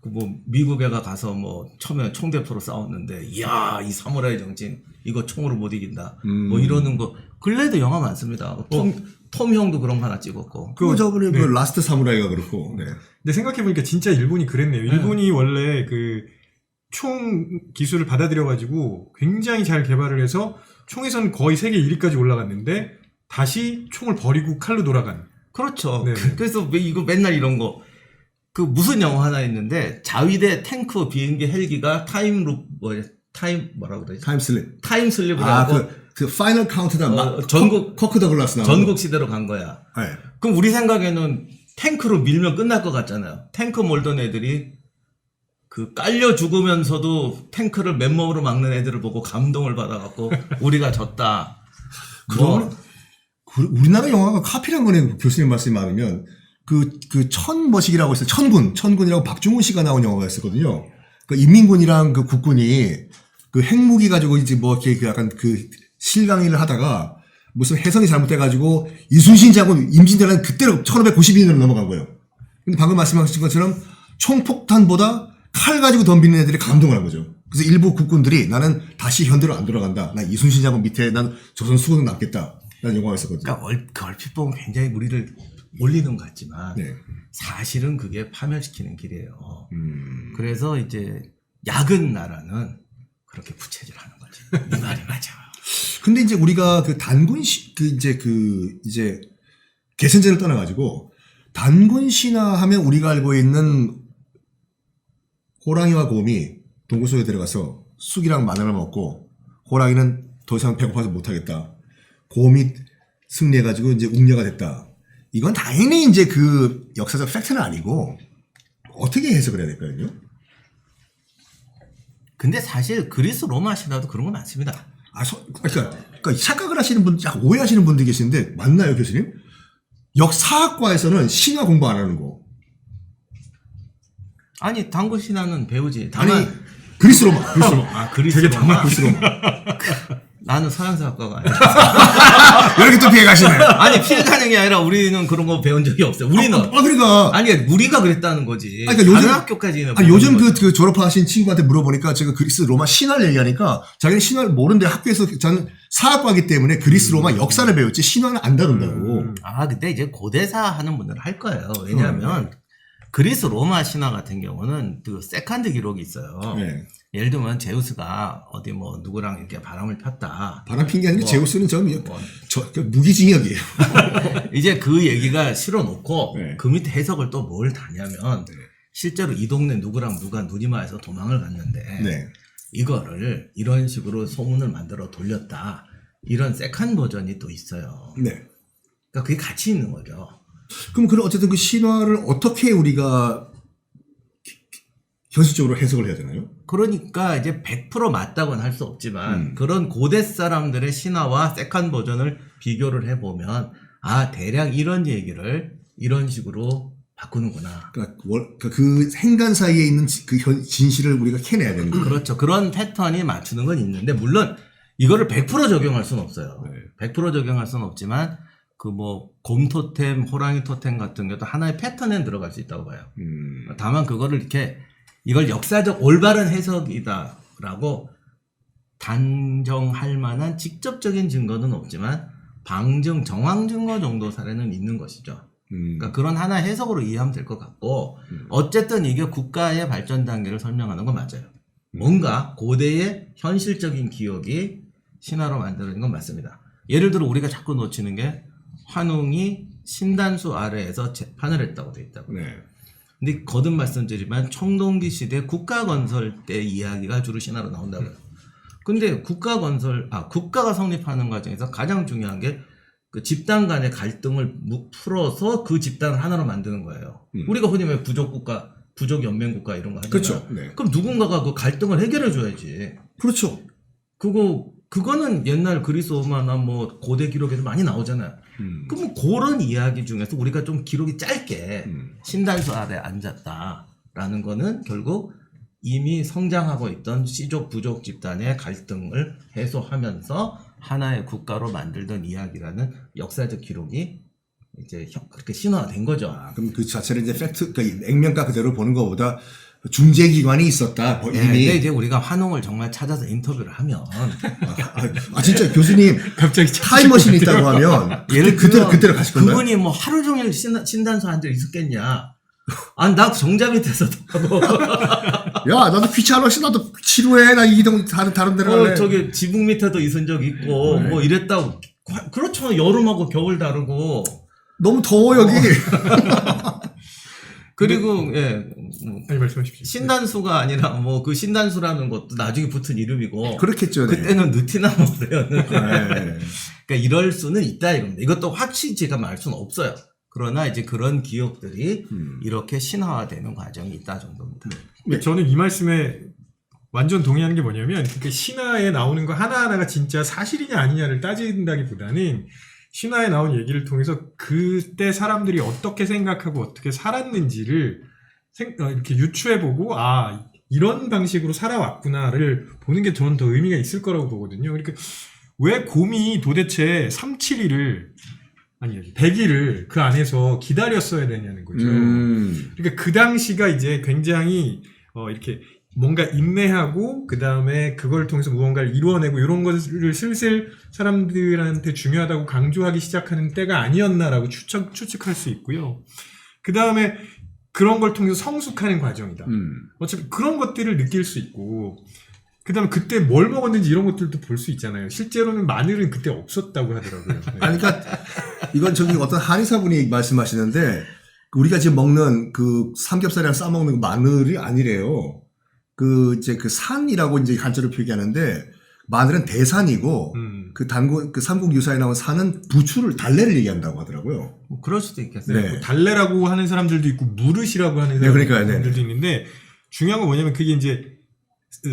Speaker 3: 그 뭐 미국에가 가서 뭐 처음에 총대포로 싸웠는데 이야 이 사무라이 정신 이거 총으로 못 이긴다. 뭐 이러는 거 근래에도 영화 많습니다. 톰 형도 그런 거 하나 찍었고.
Speaker 1: 그 저번에
Speaker 2: 네.
Speaker 1: 그 라스트 사무라이가 그렇고. 네.
Speaker 2: 근데 생각해보니까 진짜 일본이 그랬네요. 일본이 원래 그 총 기술을 받아들여가지고 굉장히 잘 개발을 해서 총에서는 거의 세계 1위까지 올라갔는데 다시 총을 버리고 칼로 돌아간.
Speaker 3: 그렇죠.
Speaker 2: 네.
Speaker 3: 그래서 왜 이거 맨날 이런 거. 그 무슨 영화 하나 있는데 자위대 탱크 비행기 헬기가 뭐라고 그러지?
Speaker 1: 타임슬립.
Speaker 3: 타임슬립을
Speaker 1: 아,
Speaker 3: 하고
Speaker 1: 그 파이널 카운트다.
Speaker 3: 전국
Speaker 1: 커크 더글라스 나온
Speaker 3: 전국 시대로 간 거야.
Speaker 1: 네.
Speaker 3: 그럼 우리 생각에는 탱크로 밀면 끝날 것 같잖아요. 탱크 몰던 애들이 그 깔려 죽으면서도 탱크를 맨몸으로 막는 애들을 보고 감동을 받아갖고 우리가 졌다.
Speaker 1: 그러면 우리나라 영화가 카피란 거네. 교수님 말씀이 많으면 그 천머식이라고 있어요. 천군이라고 박중훈 씨가 나온 영화가 있었거든요. 그 인민군이랑 그 국군이 그 핵무기 가지고 이제 뭐 이렇게 그 약간 그 실강의를 하다가 무슨 해선이 잘못돼가지고 이순신 장군 임진왜란 그때로 1592년으로 넘어간 거예요. 근데 방금 말씀하신 것처럼 총폭탄보다 칼 가지고 덤비는 애들이 감동을 한 거죠. 그래서 일부 국군들이 나는 다시 현대로 안 돌아간다. 난 이순신 장군 밑에 난 조선 수군 남겠다. 라는 영화가 있었거든요.
Speaker 3: 그러니까 얼핏 보면 굉장히 우리를 올리는 것 같지만
Speaker 1: 네.
Speaker 3: 사실은 그게 파멸시키는 길이에요. 그래서 이제 약은 나라는 그렇게 부채질하는 거지. 이 말이 맞아.
Speaker 1: 근데 이제 우리가 그 이제 개선제를 떠나가지고 단군 신화 하면 우리가 알고 있는 호랑이와 곰이 동굴 속에 들어가서 쑥이랑 마늘을 먹고 호랑이는 더 이상 배고파서 못하겠다. 곰이 승리해가지고 이제 웅녀가 됐다. 이건 당연히 이제 그 역사적 팩트는 아니고 어떻게 해석을 해야 될까요?
Speaker 3: 근데 사실 그리스 로마 신화도 그런 거 많습니다.
Speaker 1: 그러니까 착각을 하시는 분, 오해하시는 분들이 계시는데 맞나요, 교수님? 역사학과에서는 신화 공부 안 하는 거.
Speaker 3: 아니 단군 신화는 배우지.
Speaker 1: 아니
Speaker 3: 다만
Speaker 1: 그리스 로마.
Speaker 3: 아 그리스 로마.
Speaker 1: 그리스 로마.
Speaker 3: 나는 서양사학과가 아니야.
Speaker 1: 이렇게 또 피해 가시네.
Speaker 3: 아니 피해가는 게 아니라 우리는 그런 거 배운 적이 없어요. 우리는
Speaker 1: 그러니까.
Speaker 3: 아니 우리가 그랬다는 거지.
Speaker 1: 그러니까 요즘
Speaker 3: 다른 학교까지는.
Speaker 1: 요즘 그 졸업하신 친구한테 물어보니까 제가 그리스 로마 신화를 얘기하니까 자기는 신화를 모르는데 학교에서 저는 사학과이기 때문에 그리스 로마 역사를 배웠지 신화는 안 다룬다고.
Speaker 3: 아 근데 이제 고대사 하는 분들은 할 거예요. 왜냐하면 그리스 로마 신화 같은 경우는 그 세컨드 기록이 있어요.
Speaker 1: 네.
Speaker 3: 예를 들면 제우스가 어디 뭐 누구랑 이렇게 바람을 폈다.
Speaker 1: 바람 핀 게 아니라
Speaker 3: 뭐,
Speaker 1: 제우스는 무기징역이에요.
Speaker 3: 이제 그 얘기가 실어놓고
Speaker 1: 네.
Speaker 3: 그 밑에 해석을 또 뭘 다냐면 실제로 이 동네 누구랑 누가 누리마에서 도망을 갔는데
Speaker 1: 네.
Speaker 3: 이거를 이런 식으로 소문을 만들어 돌렸다. 이런 세컨 버전이 또 있어요.
Speaker 1: 네.
Speaker 3: 그러니까 그게 같이 있는 거죠.
Speaker 1: 그럼 어쨌든 그 신화를 어떻게 우리가 현실적으로 해석을 해야 되나요?
Speaker 3: 그러니까 이제 100% 맞다고는 할 수 없지만 그런 고대 사람들의 신화와 세컨 버전을 비교를 해보면 아 대략 이런 얘기를 이런 식으로 바꾸는구나.
Speaker 1: 그러니까 그 행간 사이에 있는 그 진실을 우리가 캐내야 되는 거죠.
Speaker 3: 그렇죠. 그런 패턴이 맞추는 건 있는데 물론 이거를 100% 적용할 수는 없어요.
Speaker 1: 네.
Speaker 3: 100% 적용할 수는 없지만 그 뭐 곰 토템, 호랑이 토템 같은 것도 하나의 패턴에 들어갈 수 있다고 봐요. 다만 그거를 이렇게 이걸 역사적 올바른 해석이다라고 단정할 만한 직접적인 증거는 없지만 방증, 정황 증거 정도 사례는 있는 것이죠. 그러니까 그런 하나의 해석으로 이해하면 될 것 같고 어쨌든 이게 국가의 발전 단계를 설명하는 건 맞아요. 뭔가 고대의 현실적인 기억이 신화로 만드는 건 맞습니다. 예를 들어 우리가 자꾸 놓치는 게 환웅이 신단수 아래에서 재판을 했다고 돼 있다고.
Speaker 1: 네.
Speaker 3: 근데 거듭 말씀드리지만 청동기 시대 국가건설 때 이야기가 주로 신화로 나온다고요. 근데 국가가 성립하는 과정에서 가장 중요한 게 그 집단 간의 갈등을 풀어서 그 집단을 하나로 만드는 거예요. 우리가 흔히 말해 부족국가, 부족연맹국가 이런 거 하잖아요.
Speaker 1: 그렇죠. 네.
Speaker 3: 그럼 누군가가 그 갈등을 해결해 줘야지.
Speaker 1: 그렇죠.
Speaker 3: 그거는 옛날 그리스 로마나 뭐 고대 기록에도 많이 나오잖아요. 그럼 그런 이야기 중에서 우리가 좀 기록이 짧게 신단수 아래 앉았다라는 거는 결국 이미 성장하고 있던 시족 부족 집단의 갈등을 해소하면서 하나의 국가로 만들던 이야기라는 역사적 기록이 이제 그렇게 신화된 거죠.
Speaker 1: 아, 그럼 그 자체를 이제 팩트, 그러니까 액면가 그대로 보는 것보다 중재기관이 있었다. 뭐
Speaker 3: 네,
Speaker 1: 이미.
Speaker 3: 근데 이제 우리가 환웅을 정말 찾아서 인터뷰를 하면
Speaker 1: 진짜 교수님
Speaker 2: 갑자기
Speaker 1: 타임머신이 있다고 하면
Speaker 3: 예를
Speaker 1: 그대로 가실 건가요?
Speaker 3: 그분이 뭐 하루 종일 신단수 한 적 있었겠냐? 아니 나 정자 밑에서 하고
Speaker 1: 야, 나도 귀찮아서 나도 치료해. 나 이동 다른 데로 갈래.
Speaker 3: 저기 지붕 밑에도 있은 적 있고 뭐 이랬다고. 그렇죠. 여름하고 겨울 다르고.
Speaker 1: 너무 더워 여기.
Speaker 3: 그리고 예, 뭐
Speaker 2: 아니 말씀하십시오.
Speaker 3: 신단수가 아니라 뭐 그 신단수라는 것도 나중에 붙은 이름이고.
Speaker 1: 그렇겠죠. 네.
Speaker 3: 그때는 느티나무였는데.
Speaker 1: 네.
Speaker 3: 그러니까 이럴 수는 있다 이겁니다. 이것도 확실히 제가 말 수는 없어요. 그러나 이제 그런 기억들이 이렇게 신화화되는 과정이 있다 정도입니다.
Speaker 1: 네.
Speaker 2: 저는 이 말씀에 완전 동의하는 게 뭐냐면 그 신화에 나오는 거 하나하나가 진짜 사실이냐 아니냐를 따진다기보다는 신화에 나온 얘기를 통해서 그때 사람들이 어떻게 생각하고 어떻게 살았는지를 이렇게 유추해보고 이런 방식으로 살아왔구나를 보는 게 저는 더 의미가 있을 거라고 보거든요. 그러니까 왜 곰이 도대체 372를 아니 100일을 그 안에서 기다렸어야 되냐는 거죠. 그러니까 그 당시가 이제 굉장히 이렇게 뭔가 인내하고 그 다음에 그걸 통해서 무언가를 이루어내고 이런 것을 슬슬 사람들한테 중요하다고 강조하기 시작하는 때가 아니었나라고 추측할 수 있고요. 그 다음에 그런 걸 통해서 성숙하는 과정이다. 어차피 그런 것들을 느낄 수 있고 그 다음에 그때 뭘 먹었는지 이런 것들도 볼 수 있잖아요. 실제로는 마늘은 그때 없었다고 하더라고요. 네.
Speaker 1: 아니, 그러니까 이건 저기 어떤 한의사분이 말씀하시는데 우리가 지금 먹는 그 삼겹살이랑 싸먹는 그 마늘이 아니래요. 그 이제 그 산이라고 이제 한자로 표기하는데 마늘은 대산이고 그 단군 그 삼국 유사에 나온 산은 부추를 달래를 얘기한다고 하더라고요.
Speaker 3: 뭐 그럴 수도 있겠어요.
Speaker 1: 네.
Speaker 2: 달래라고 하는 사람들도 있고 무릇이라고 하는
Speaker 1: 네, 그러니까요.
Speaker 2: 사람들도
Speaker 1: 네.
Speaker 2: 있는데 중요한 건 뭐냐면 그게 이제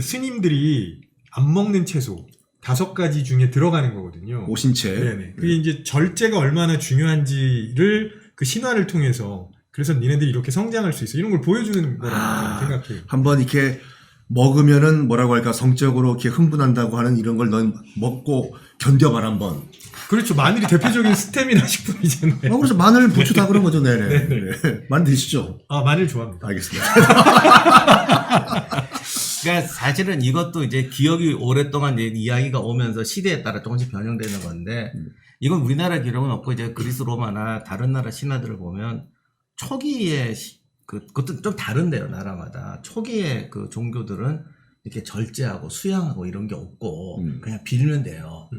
Speaker 2: 스님들이 안 먹는 채소 5가지 중에 들어가는 거거든요.
Speaker 1: 오신채.
Speaker 2: 네네. 그게 이제 절제가 얼마나 중요한지를 그 신화를 통해서 그래서 니네들이 이렇게 성장할 수 있어 이런 걸 보여주는 거라고 저는 생각해요.
Speaker 1: 한번 이렇게 먹으면은 뭐라고 할까 성적으로 이렇게 흥분한다고 하는 이런 걸 넌 먹고 견뎌봐라 한번.
Speaker 2: 그렇죠. 마늘이 대표적인 스테미나 식품이잖아요.
Speaker 1: 그래서 마늘, 부추 다 그런 거죠. 네네. 네. 많이 드시죠?
Speaker 2: 마늘 좋아합니다.
Speaker 1: 알겠습니다.
Speaker 3: 그러니까 사실은 이것도 이제 기억이 오랫동안 이제 이야기가 오면서 시대에 따라 조금씩 변형되는 건데 이건 우리나라 기록은 없고 이제 그리스 로마나 다른 나라 신화들을 보면 초기에 그것도 좀 다른데요, 나라마다. 초기에 그 종교들은 이렇게 절제하고 수양하고 이런 게 없고 그냥 빌면 돼요.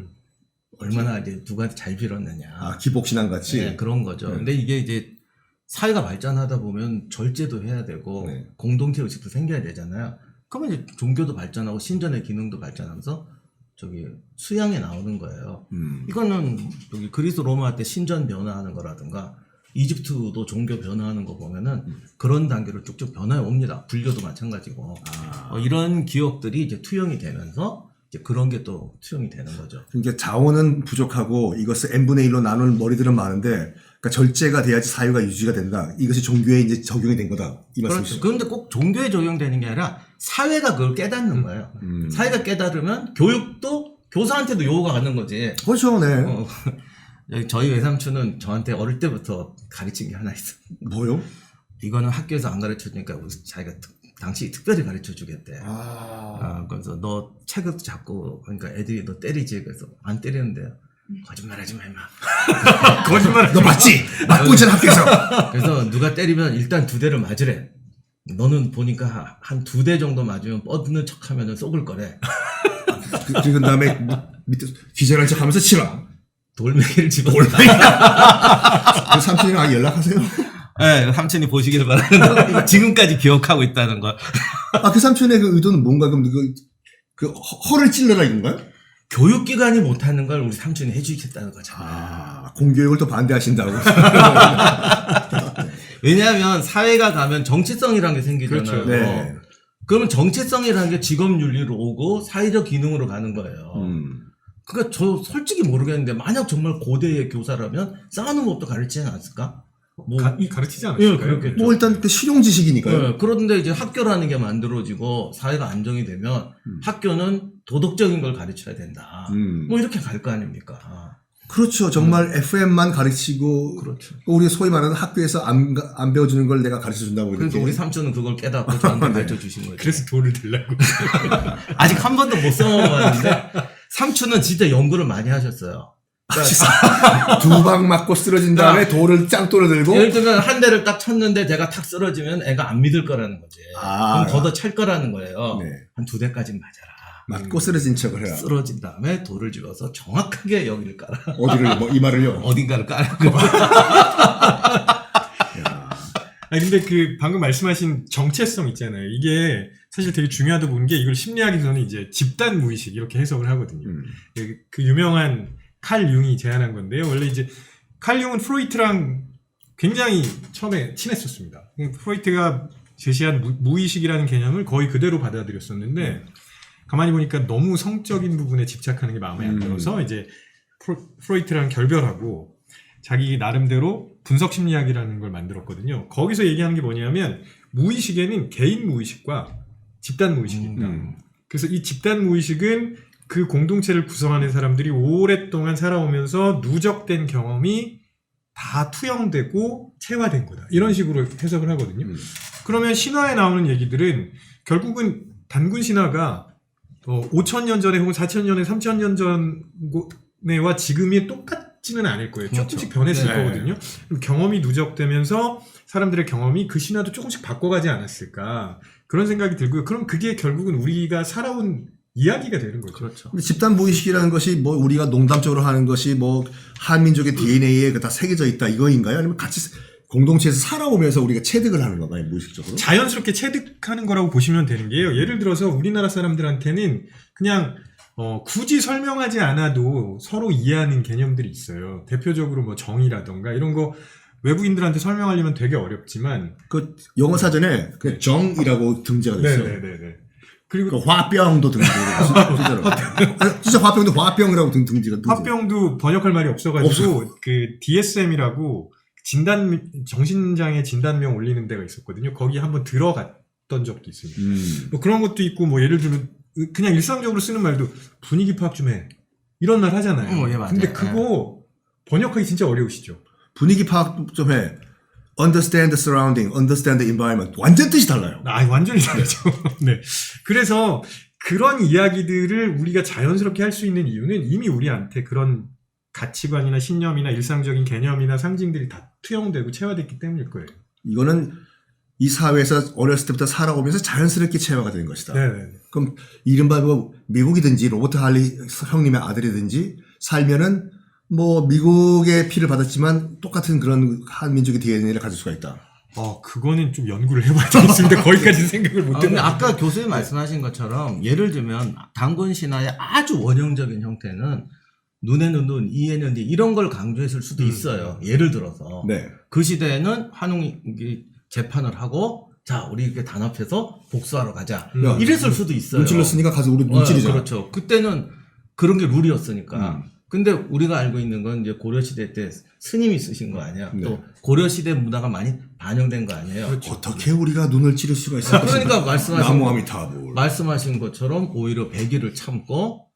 Speaker 3: 얼마나 이제 누가 잘 빌었느냐.
Speaker 1: 기복신앙 같이.
Speaker 3: 네, 그런 거죠. 근데 이게 이제 사회가 발전하다 보면 절제도 해야 되고 공동체 의식도 생겨야 되잖아요. 그러면 이제 종교도 발전하고 신전의 기능도 발전하면서 저기 수양에 나오는 거예요. 이거는 여기 그리스 로마 때 신전 변화하는 거라든가 이집트도 종교 변화하는 거 보면은 그런 단계로 쭉쭉 변화해 옵니다. 불교도 마찬가지고. 이런 기억들이 이제 투영이 되면서 이제 그런 게 또 투영이 되는 거죠.
Speaker 1: 그러니까 자원은 부족하고 이것을 n분의 1로 나눌 머리들은 많은데 그러니까 절제가 돼야지 사회가 유지가 된다. 이것이 종교에 이제 적용이 된 거다. 이 말씀이시죠.
Speaker 3: 그렇죠. 그런데 꼭 종교에 적용되는 게 아니라 사회가 그걸 깨닫는 거예요. 사회가 깨달으면 교육도 교사한테도 요구가 가는 거지.
Speaker 1: 그렇죠. 네.
Speaker 3: 여기 저희 외삼촌은 저한테 어릴 때부터 가르친 게 하나 있어.
Speaker 1: 뭐요?
Speaker 3: 이거는 학교에서 안 가르쳐주니까 자기가 당시 특별히 가르쳐주겠대. 그래서 너 책을 잡고 그러니까 애들이 너 때리지. 그래서 안 때리는데요. 거짓말하지 마 임마.
Speaker 2: 거짓말.
Speaker 1: 너 맞지? 맞고 있잖아 학교에서.
Speaker 3: 그래서 누가 때리면 일단 2대를 맞으래. 너는 보니까 한 2대 정도 맞으면 뻗는 척하면 속을 거래.
Speaker 1: 그리고 그다음에 밑에 기절한 척하면서 치라.
Speaker 3: 돌멩이를 집어서.
Speaker 1: 그 삼촌이랑 아예 연락하세요.
Speaker 3: 네, 삼촌이 보시길 바라는데 지금까지 기억하고 있다는 걸.
Speaker 1: 그 삼촌의 그 의도는 뭔가 그럼 허를 찔러라 이건가요?
Speaker 3: 교육기관이 못하는 걸 우리 삼촌이 해주겠다는 거잖아요.
Speaker 1: 공교육을 또 반대하신다고.
Speaker 3: 왜냐하면 사회가 가면 정체성이라는 게 생기잖아요.
Speaker 2: 그렇죠.
Speaker 1: 네.
Speaker 3: 그러면 정체성이라는 게 직업윤리로 오고 사회적 기능으로 가는 거예요. 그러니까 저 솔직히 모르겠는데 만약 정말 고대의 교사라면 싸우는 법도 가르치지 않았을까?
Speaker 2: 가르치지
Speaker 3: 예,
Speaker 2: 않았을까요?
Speaker 3: 그렇겠죠.
Speaker 1: 뭐 일단 그 실용 지식이니까요.
Speaker 3: 네, 그런데 이제 학교라는 게 만들어지고 사회가 안정이 되면 학교는 도덕적인 걸 가르쳐야 된다. 뭐 이렇게 갈 거 아닙니까?
Speaker 1: 그렇죠. 정말 FM만 가르치고
Speaker 3: 그렇죠.
Speaker 1: 우리 소위 말하는 학교에서 안 배워주는 걸 내가 가르쳐 준다고
Speaker 3: 그러니까
Speaker 1: 이렇게.
Speaker 3: 우리 삼촌은 그걸 깨닫고 저한테 가르쳐 주신 거죠.
Speaker 2: 그래서 돌을 들라고.
Speaker 3: 아직 한 번도 못 써봤는데 삼촌은 진짜 연구를 많이 하셨어요. 그러니까
Speaker 1: 2방 맞고 쓰러진 다음에 돌을 짱돌을 들고.
Speaker 3: 예를 들면 한 대를 딱 쳤는데 내가 탁 쓰러지면 애가 안 믿을 거라는 거지. 그럼 걷어찰 거라는 거예요.
Speaker 1: 네.
Speaker 3: 한 2대까지는 맞아라.
Speaker 1: 맞고 쓰러진 척을 해라.
Speaker 3: 쓰러진 다음에 돌을 집어서 정확하게 여기를 깔아.
Speaker 1: 어디를 뭐 이마를요?
Speaker 3: 어딘가를 깔아.
Speaker 2: 근데 그 방금 말씀하신 정체성 있잖아요. 이게 사실 되게 중요하다 보는 게 이걸 심리학에서는 이제 집단 무의식 이렇게 해석을 하거든요. 그 유명한 칼 융이 제안한 건데요. 원래 이제 칼 융은 프로이트랑 굉장히 처음에 친했었습니다. 프로이트가 제시한 무의식이라는 개념을 거의 그대로 받아들였었는데 가만히 보니까 너무 성적인 부분에 집착하는 게 마음에 안 들어서 이제 프로이트랑 결별하고 자기 나름대로 분석 심리학이라는 걸 만들었거든요. 거기서 얘기하는 게 뭐냐면 무의식에는 개인 무의식과 집단 무의식이 있다. 그래서 이 집단 무의식은 그 공동체를 구성하는 사람들이 오랫동안 살아오면서 누적된 경험이 다 투영되고 체화된 거다. 이런 식으로 해석을 하거든요. 그러면 신화에 나오는 얘기들은 결국은 단군 신화가 5,000년 전에 혹은 4,000년에 3,000년 전에와 지금이 똑같지는 않을 거예요.
Speaker 3: 그렇죠.
Speaker 2: 조금씩 변했을
Speaker 3: 네.
Speaker 2: 거거든요. 경험이 누적되면서 사람들의 경험이 그 신화도 조금씩 바꿔가지 않았을까. 그런 생각이 들고요. 그럼 그게 결국은 우리가 살아온 이야기가 되는 거죠.
Speaker 3: 그렇죠.
Speaker 1: 근데 집단 무의식이라는 것이 뭐 우리가 농담적으로 하는 것이 뭐 한민족의 DNA에 다 새겨져 있다 이거인가요? 아니면 같이 공동체에서 살아오면서 우리가 체득을 하는 건가요? 무의식적으로?
Speaker 2: 자연스럽게 체득하는 거라고 보시면 되는 게요. 예를 들어서 우리나라 사람들한테는 그냥 굳이 설명하지 않아도 서로 이해하는 개념들이 있어요. 대표적으로 뭐 정의라던가 이런 거 외국인들한테 설명하려면 되게 어렵지만
Speaker 1: 그 영어 사전에 그 정이라고 등재가 됐어요.
Speaker 2: 네네네. 그리고
Speaker 1: 그 화병도 등재가 진짜 화병도 화병이라고 등재가
Speaker 2: 화병도 번역할 말이 없어가지고 그 DSM이라고 정신장애 진단명 올리는 데가 있었거든요. 거기 한번 들어갔던 적도 있습니다. 뭐 그런 것도 있고 뭐 예를 들면 그냥 일상적으로 쓰는 말도 분위기 파악 좀 해. 이런 말 하잖아요.
Speaker 3: 예, 맞아요.
Speaker 2: 근데 그거 번역하기 진짜 어려우시죠?
Speaker 1: 분위기 파악 좀 해. Understand the surrounding, understand the environment. 완전 뜻이 달라요.
Speaker 2: 완전히 다르죠. 네. 그래서 그런 이야기들을 우리가 자연스럽게 할 수 있는 이유는 이미 우리한테 그런 가치관이나 신념이나 일상적인 개념이나 상징들이 다 투영되고 체화됐기 때문일 거예요.
Speaker 1: 이거는 이 사회에서 어렸을 때부터 살아오면서 자연스럽게 체화가 된 것이다.
Speaker 2: 네.
Speaker 1: 그럼 이른바 뭐 미국이든지 로버트 할리 형님의 아들이든지 살면은 뭐 미국의 피를 받았지만 똑같은 그런 한민족의 DNA를 가질 수가 있다.
Speaker 2: 그거는 좀 연구를 해봐야 되겠습니다. 거기까지 생각을 못
Speaker 3: 근데
Speaker 2: 했는데.
Speaker 3: 아까 교수님 말씀하신 것처럼 예를 들면 단군 신화의 아주 원형적인 형태는 눈에는 눈, 이에는 이 이런 걸 강조했을 수도 있어요. 예를 들어서
Speaker 1: 네.
Speaker 3: 그 시대에는 환웅이 재판을 하고 자 우리 이렇게 단합해서 복수하러 가자 이랬을 수도 있어요.
Speaker 1: 눈치를 쓰니까 가서 우리 눈치리자.
Speaker 3: 그렇죠. 그때는 그런 게 룰이었으니까. 근데 우리가 알고 있는 건 이제 고려시대 때 스님이 쓰신 거 아니야.
Speaker 1: 네.
Speaker 3: 또 고려시대 문화가 많이 반영된 거 아니에요.
Speaker 2: 그렇죠.
Speaker 1: 어떻게 우리가 눈을 찌를 수가 있을까?
Speaker 3: 그러니까
Speaker 1: 나무아미타불.
Speaker 3: 말씀하신 것처럼 오히려 배기를 참고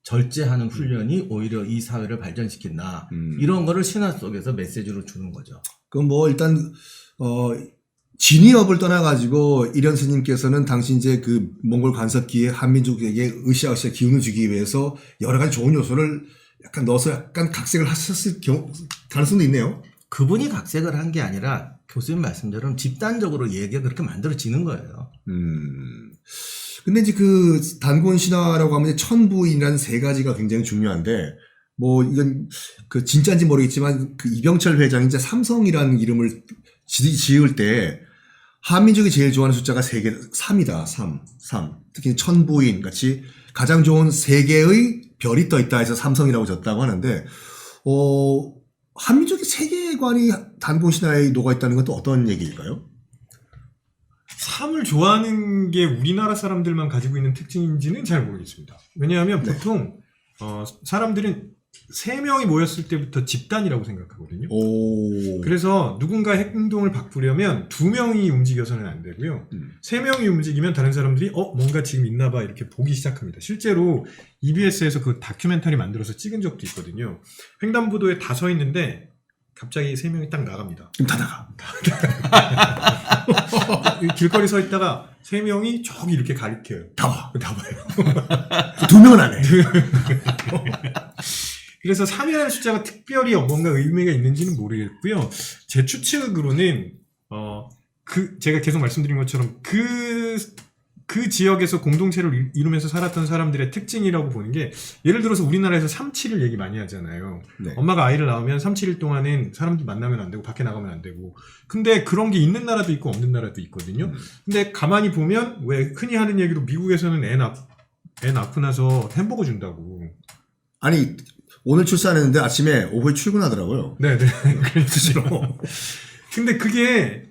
Speaker 3: 절제하는 훈련이 오히려 이 사회를 발전시킨다. 이런 거를 신화 속에서 메시지로 주는 거죠.
Speaker 1: 그럼 뭐 일단 진위업을 떠나가지고 이련 스님께서는 당시 이제 그 몽골 간섭기에 한민족에게 으쌰으쌰 기운을 주기 위해서 여러 가지 좋은 요소를 약간 넣어서 약간 각색을 하셨을 가능성도 있네요.
Speaker 3: 그분이 각색을 한 게 아니라 교수님 말씀대로 집단적으로 얘기가 그렇게 만들어지는 거예요.
Speaker 1: 근데 이제 그 단군 신화라고 하면 이제 천부인이라는 세 가지가 굉장히 중요한데, 뭐 이건 그 진짜인지 모르겠지만 그 이병철 회장이 이제 삼성이라는 이름을 지을 때 한민족이 제일 좋아하는 숫자가 3이다. 3. 특히 천부인 같이 가장 좋은 3개의 별이 떠 있다 해서 삼성이라고 졌다고 하는데, 한민족의 세계관이 단군 신화에 녹아 있다는 건 또 어떤 얘기일까요?
Speaker 2: 삶을 좋아하는 게 우리나라 사람들만 가지고 있는 특징인지는 잘 모르겠습니다. 왜냐하면 보통 사람들은 3명이 모였을 때부터 집단이라고 생각하거든요. 그래서 누군가 행동을 바꾸려면 2명이 움직여서는 안 되고요. 3명이 움직이면 다른 사람들이 뭔가 지금 있나 봐 이렇게 보기 시작합니다. 실제로 EBS에서 그 다큐멘터리 만들어서 찍은 적도 있거든요. 횡단보도에 다 서 있는데 갑자기 3명이 딱 나갑니다.
Speaker 1: 그럼 다 나가.
Speaker 2: 길거리 서 있다가 3명이 저기 이렇게 가리켜요.
Speaker 1: 다 와.
Speaker 2: 다 봐요.
Speaker 1: 2명은 안 해.
Speaker 2: 그래서 3이라는 숫자가 특별히 뭔가 의미가 있는지는 모르겠고요. 제 추측으로는 제가 계속 말씀드린 것처럼 그 지역에서 공동체를 이루면서 살았던 사람들의 특징이라고 보는 게, 예를 들어서 우리나라에서 3-7을 얘기 많이 하잖아요.
Speaker 1: 네.
Speaker 2: 엄마가 아이를 낳으면 3-7일 동안은 사람들 만나면 안 되고 밖에 나가면 안 되고. 근데 그런 게 있는 나라도 있고 없는 나라도 있거든요. 근데 가만히 보면 왜 흔히 하는 얘기로 미국에서는 애 낳고 나서 햄버거 준다고.
Speaker 1: 아니, 오늘 출산했는데 아침에 오후에 출근하더라고요.
Speaker 2: 네네. 그렇죠. 근데 그게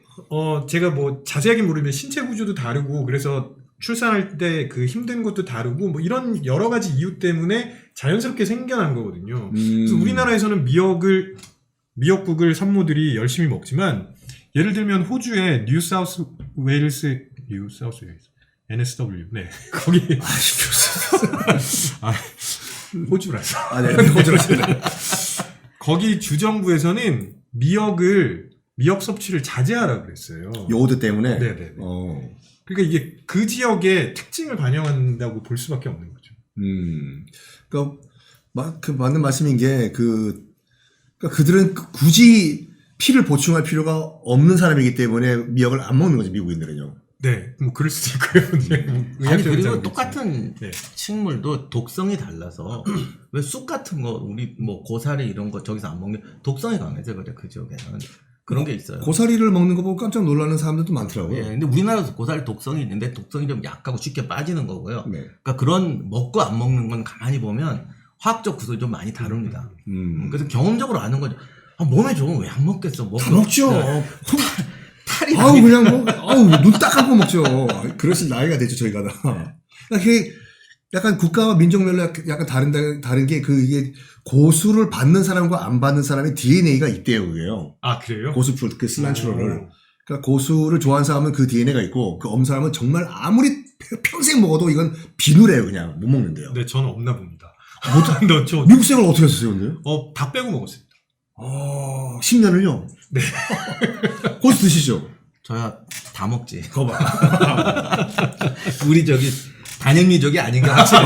Speaker 2: 제가 뭐 자세하게 모르면 신체 구조도 다르고, 그래서 출산할 때 그 힘든 것도 다르고, 뭐 이런 여러 가지 이유 때문에 자연스럽게 생겨난 거거든요. 그래서 우리나라에서는 미역국을 산모들이 열심히 먹지만, 예를 들면 호주의 뉴사우스 웨일스 NSW, 네, 거기 호주라서.
Speaker 1: 네, 호주라서.
Speaker 2: 거기 주정부에서는 미역 섭취를 자제하라 그랬어요.
Speaker 1: 요오드 때문에.
Speaker 2: 네네. 그러니까 이게 그 지역의 특징을 반영한다고 볼 수밖에 없는 거죠.
Speaker 1: 그러니까 그 맞는 말씀인 게 그러니까 그들은 굳이 피를 보충할 필요가 없는 사람이기 때문에 미역을 안 먹는 거죠, 미국인들은요.
Speaker 2: 네, 뭐 그럴 수도 있고요. 네,
Speaker 3: 아니,
Speaker 2: 의학적인
Speaker 3: 그리고
Speaker 2: 자료도
Speaker 3: 똑같은
Speaker 2: 있지만. 네.
Speaker 3: 식물도 독성이 달라서 왜 쑥 같은 거, 우리 뭐 고사리 이런 거 저기서 안 먹는 독성이 강해서 그래, 그 지역에는. 그런 게 있어요.
Speaker 1: 고사리를 먹는 거 보고 깜짝 놀라는 사람들도 많더라고요.
Speaker 3: 예, 근데 우리나라도 고사리 독성이 있는데 독성이 좀 약하고 쉽게 빠지는 거고요.
Speaker 1: 네.
Speaker 3: 그러니까 그런 먹고 안 먹는 건 가만히 보면 화학적 구성이 좀 많이 다릅니다. 그래서 경험적으로 아는 거죠. 몸에 좋으면 왜 안 먹겠어?
Speaker 1: 다 먹죠.
Speaker 3: 탈이
Speaker 1: 아우, 그냥 눈 딱 감고 먹죠. 그러실 나이가 됐죠, 저희가 다. 그게 약간 국가와 민족별로 약간 다른 게 이게 고수를 받는 사람과 안 받는 사람의 DNA가 있대요, 그게요.
Speaker 2: 아, 그래요?
Speaker 1: 고수풀, 그 실란트로를. 그러니까 고수를 좋아하는 사람은 그 DNA가 있고, 그 없는 사람은 정말 아무리 평생 먹어도 이건 비누래요, 그냥. 못 먹는데요.
Speaker 2: 네, 저는 없나 봅니다. 저
Speaker 1: 미국 생활 어떻게 하셨어요, 근데?
Speaker 2: 다 빼고 먹었습니다.
Speaker 1: 10년을요?
Speaker 2: 네.
Speaker 1: 고수 드시죠?
Speaker 3: 저야 다 먹지.
Speaker 1: 거봐.
Speaker 3: 우리 저기 단연미족이 아닌 게 확실해.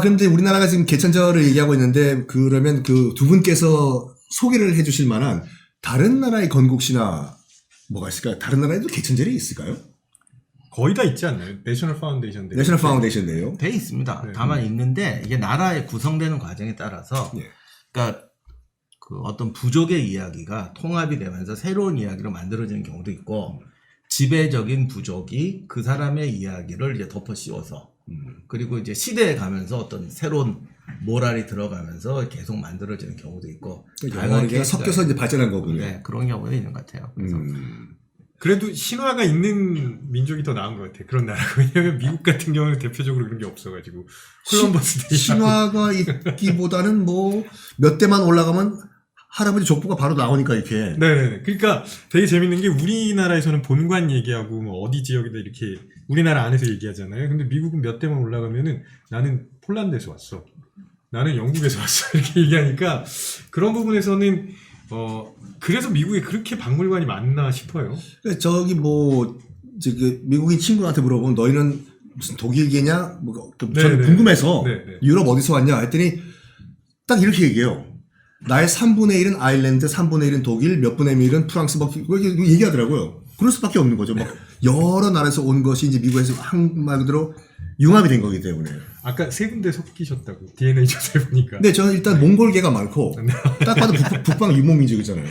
Speaker 1: 근데 우리나라가 지금 개천절을 얘기하고 있는데, 그러면 그 두 분께서 소개를 해 주실 만한 다른 나라의 건국시나 뭐가 있을까요? 다른 나라에도 개천절이 있을까요?
Speaker 2: 거의 다 있지 않나요? 내셔널 파운데이션.
Speaker 1: 내셔널 파운데이션인데요.
Speaker 3: 돼 있습니다.
Speaker 2: 네.
Speaker 3: 다만 있는데 이게 나라에 구성되는 과정에 따라서
Speaker 1: 예.
Speaker 3: 그러니까 그 어떤 부족의 이야기가 통합이 되면서 새로운 이야기로 만들어지는 경우도 있고, 지배적인 부족이 그 사람의 이야기를 이제 덮어 씌워서 그리고 이제 시대에 가면서 어떤 새로운 모랄이 들어가면서 계속 만들어지는 경우도 있고,
Speaker 1: 여러 개가 섞여서 이제 발전한 거군요.
Speaker 3: 네, 그런 경우도 있는 것 같아요. 그래서
Speaker 2: 그래도 신화가 있는 민족이 더 나은 것 같아요. 그런 나라가. 왜냐면 미국 같은 경우는 대표적으로 그런 게 없어가지고. 콜럼버스 데이.
Speaker 1: 신화가 있기보다는 뭐 몇 대만 올라가면 할아버지 족보가 바로 나오니까 이렇게.
Speaker 2: 네네. 그러니까 되게 재밌는 게, 우리나라에서는 본관 얘기하고 뭐 어디 지역이다 이렇게 우리나라 안에서 얘기하잖아요. 근데 미국은 몇 대만 올라가면은 나는 폴란드에서 왔어. 나는 영국에서 왔어. 이렇게 얘기하니까 그런 부분에서는 그래서 미국에 그렇게 박물관이 많나 싶어요.
Speaker 1: 저기 미국인 친구한테 물어보면 너희는 무슨 독일계냐? 저는 궁금해서
Speaker 2: 네네.
Speaker 1: 유럽 어디서 왔냐? 했더니 딱 이렇게 얘기해요. 나의 3분의 1은 아일랜드, 3분의 1은 독일, 몇 분의 1은 프랑스, 막 이렇게 얘기하더라고요. 그럴 수밖에 없는 거죠. 막 여러 나라에서 온 것이 이제 미국에서 말 그대로 융합이 된 거기 때문에.
Speaker 2: 아까 세 군데 섞이셨다고 DNA 조사해 보니까.
Speaker 1: 근데 저는 일단 몽골계가 많고 딱 봐도 북방 유목민족이잖아요.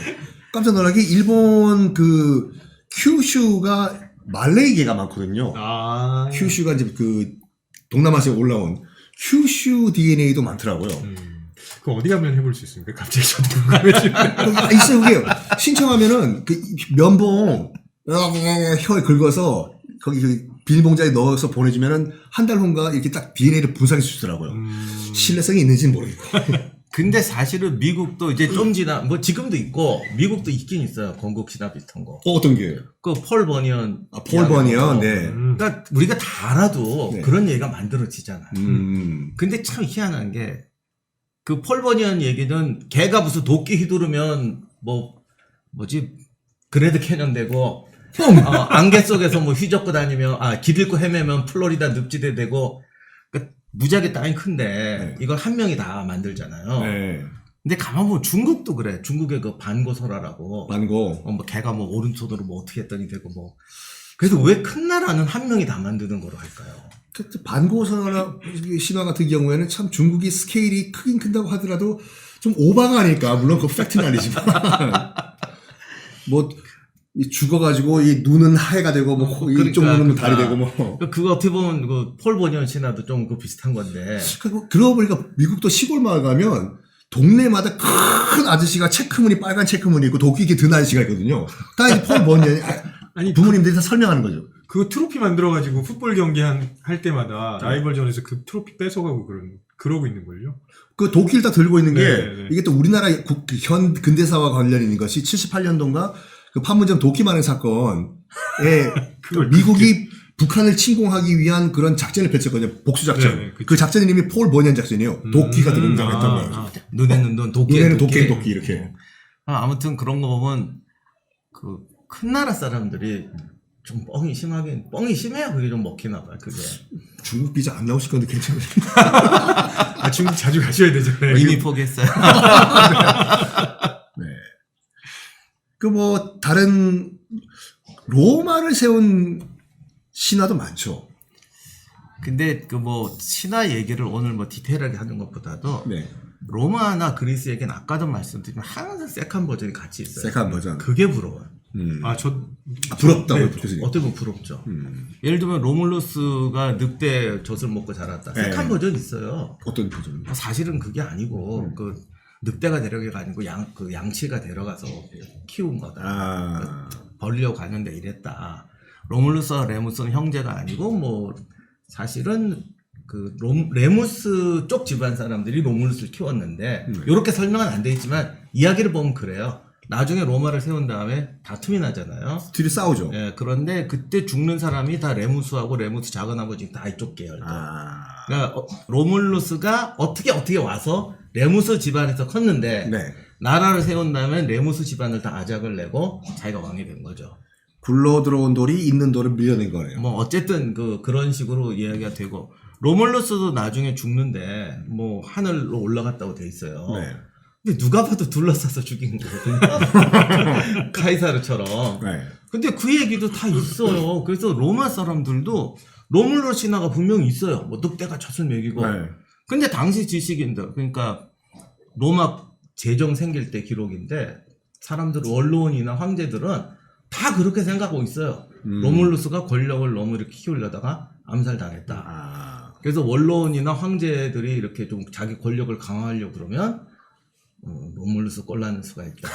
Speaker 1: 깜짝 놀라게 일본 그 큐슈가 말레이계가 많거든요.
Speaker 2: 아.
Speaker 1: 큐슈가 이제 그 동남아시아에 올라온 큐슈 DNA도 많더라고요.
Speaker 2: 그거 어디 가면 해볼 수 있습니까? 갑자기 저도 궁금해지네.
Speaker 1: 있어요, 그게. 신청하면은 그 면봉 혀에 긁어서 거기 그 비닐봉지에 넣어서 보내주면은 한 달 후인가 이렇게 딱 DNA를 분석해 주더라고요. 신뢰성이 있는지는 모르겠고.
Speaker 3: 근데 사실은 미국도 이제 좀 지나 뭐 지금도 있고 미국도 있긴 있어요. 건국 신화 비슷한 거.
Speaker 1: 어떤 게요?
Speaker 3: 그 폴 버니언.
Speaker 1: 폴 버니언, 네.
Speaker 3: 그러니까 우리가 다 알아도
Speaker 1: 네.
Speaker 3: 그런 얘기가 만들어지잖아요. 근데 참 희한한 게 그 폴 버니언 얘기는 걔가 무슨 도끼 휘두르면 뭐지 그레드 캐년 되고 안개 속에서 뭐 휘젓고 다니면 길 잃고 헤매면 플로리다 늪지대 되고 그러니까 무지하게 땅이 큰데
Speaker 1: 네.
Speaker 3: 이걸 한 명이 다 만들잖아요.
Speaker 1: 네.
Speaker 3: 근데 가만 보면 중국도 그래. 중국의 그 반고설화라고.
Speaker 1: 많고.
Speaker 3: 뭐 걔가 뭐 오른손으로 뭐 어떻게 했더니 되고 뭐. 그래서 왜 큰 나라는 한 명이 다 만드는 거로 할까요?
Speaker 1: 반고설화 신화 같은 경우에는 참 중국이 스케일이 크긴 큰다고 하더라도 좀 오바가 아닐까. 물론 그 팩트는 아니지만. 뭐, 죽어가지고 이 눈은 하얘가 되고 뭐 이쪽 눈은 달이 되고 뭐.
Speaker 3: 그거 어떻게 보면 그 폴 버니언 신화도 좀 그 비슷한 건데.
Speaker 1: 그러고 보니까 미국도 시골 마을 가면 동네마다 큰 아저씨가 체크무늬 빨간 체크무늬 있고 도끼 이렇게 든 아저씨가 있거든요. 다 이제 폴 버니언이
Speaker 2: 아니
Speaker 1: 부모님들이 다 설명하는 거죠.
Speaker 2: 그 트로피 만들어가지고 풋볼 경기 할 때마다 라이벌전에서 그 트로피 뺏어가고 그러고 있는걸요?
Speaker 1: 그 도끼를 다 들고 있는 게
Speaker 2: 네.
Speaker 1: 이게 또 우리나라 현 근대사와 관련 있는 것이 78년도인가 그 판문점 도끼 만행 사건에 미국이 북한을 침공하기 위한 그런 작전을 펼쳤거든요. 복수 작전.
Speaker 2: 네,
Speaker 1: 그 작전 이름이 폴 버니언 작전이에요. 도끼가 등장했단 말이에요.
Speaker 3: 눈에는 눈,
Speaker 1: 눈에는
Speaker 3: 도끼에
Speaker 1: 도끼 이렇게.
Speaker 3: 아무튼 그런 거 보면 그 큰 나라 사람들이 좀 뻥이 심해야 그게 좀 먹히나 봐요. 그게.
Speaker 1: 중국 비자 안 나오실 건데 괜찮으세요?
Speaker 2: 중국 자주 가셔야 되잖아요.
Speaker 3: 이미 포기했어요.
Speaker 1: 네. 그 뭐 다른 로마를 세운 신화도 많죠.
Speaker 3: 근데 그 뭐 신화 얘기를 오늘 뭐 디테일하게 하는 것보다도
Speaker 1: 네.
Speaker 3: 로마나 그리스 얘기는 아까도 말씀드리면 항상 세컨 버전이 같이 있어요.
Speaker 1: 세컨 버전.
Speaker 3: 그게 부러워요.
Speaker 1: 부럽다고요,
Speaker 2: 네.
Speaker 1: 교수님.
Speaker 3: 어떻게 보면 부럽죠. 예를 들면 로물루스가 늑대 젖을 먹고 자랐다.
Speaker 1: 네.
Speaker 3: 세컨 버전 있어요.
Speaker 1: 어떤 버전?
Speaker 3: 사실은 그게 아니고 그 늑대가 데려가가 아니고 양치가 데려가서 키운 거다. 벌리려고 가는데 이랬다. 로물루스와 레무스는 형제가 아니고 뭐 사실은 그 레무스 쪽 집안 사람들이 로물루스를 키웠는데 이렇게 설명은 안 돼 있지만 이야기를 보면 그래요. 나중에 로마를 세운 다음에 다툼이 나잖아요.
Speaker 1: 둘이 싸우죠.
Speaker 3: 예, 그런데 그때 죽는 사람이 다 레무스하고 레무스 작은 아버지 다 이쪽 계열. 그러니까 로물루스가 어떻게 와서 레무스 집안에서 컸는데
Speaker 1: 네.
Speaker 3: 나라를 세운 다음에 레무스 집안을 다 아작을 내고 자기가 왕이 된 거죠.
Speaker 1: 굴러 들어온 돌이 있는 돌을 밀려낸 거예요.
Speaker 3: 뭐 어쨌든 그런 식으로 이야기가 되고 로물루스도 나중에 죽는데 뭐 하늘로 올라갔다고 돼 있어요.
Speaker 1: 네.
Speaker 3: 근데 누가 봐도 둘러싸서 죽인 거거든요. 카이사르처럼.
Speaker 1: 네.
Speaker 3: 근데 그 얘기도 다 있어요. 그래서 로마 사람들도 로물루스 신화가 분명히 있어요. 뭐 늑대가 젖을 먹이고.
Speaker 1: 네.
Speaker 3: 근데 당시 지식인들, 그러니까 로마 제정 생길 때 기록인데 사람들 원로원이나 황제들은 다 그렇게 생각하고 있어요. 로물루스가 권력을 너무 이렇게 키우려다가 암살당했다. 그래서 원로원이나 황제들이 이렇게 좀 자기 권력을 강화하려고 그러면 로물루스 꼴나는 수가 있다.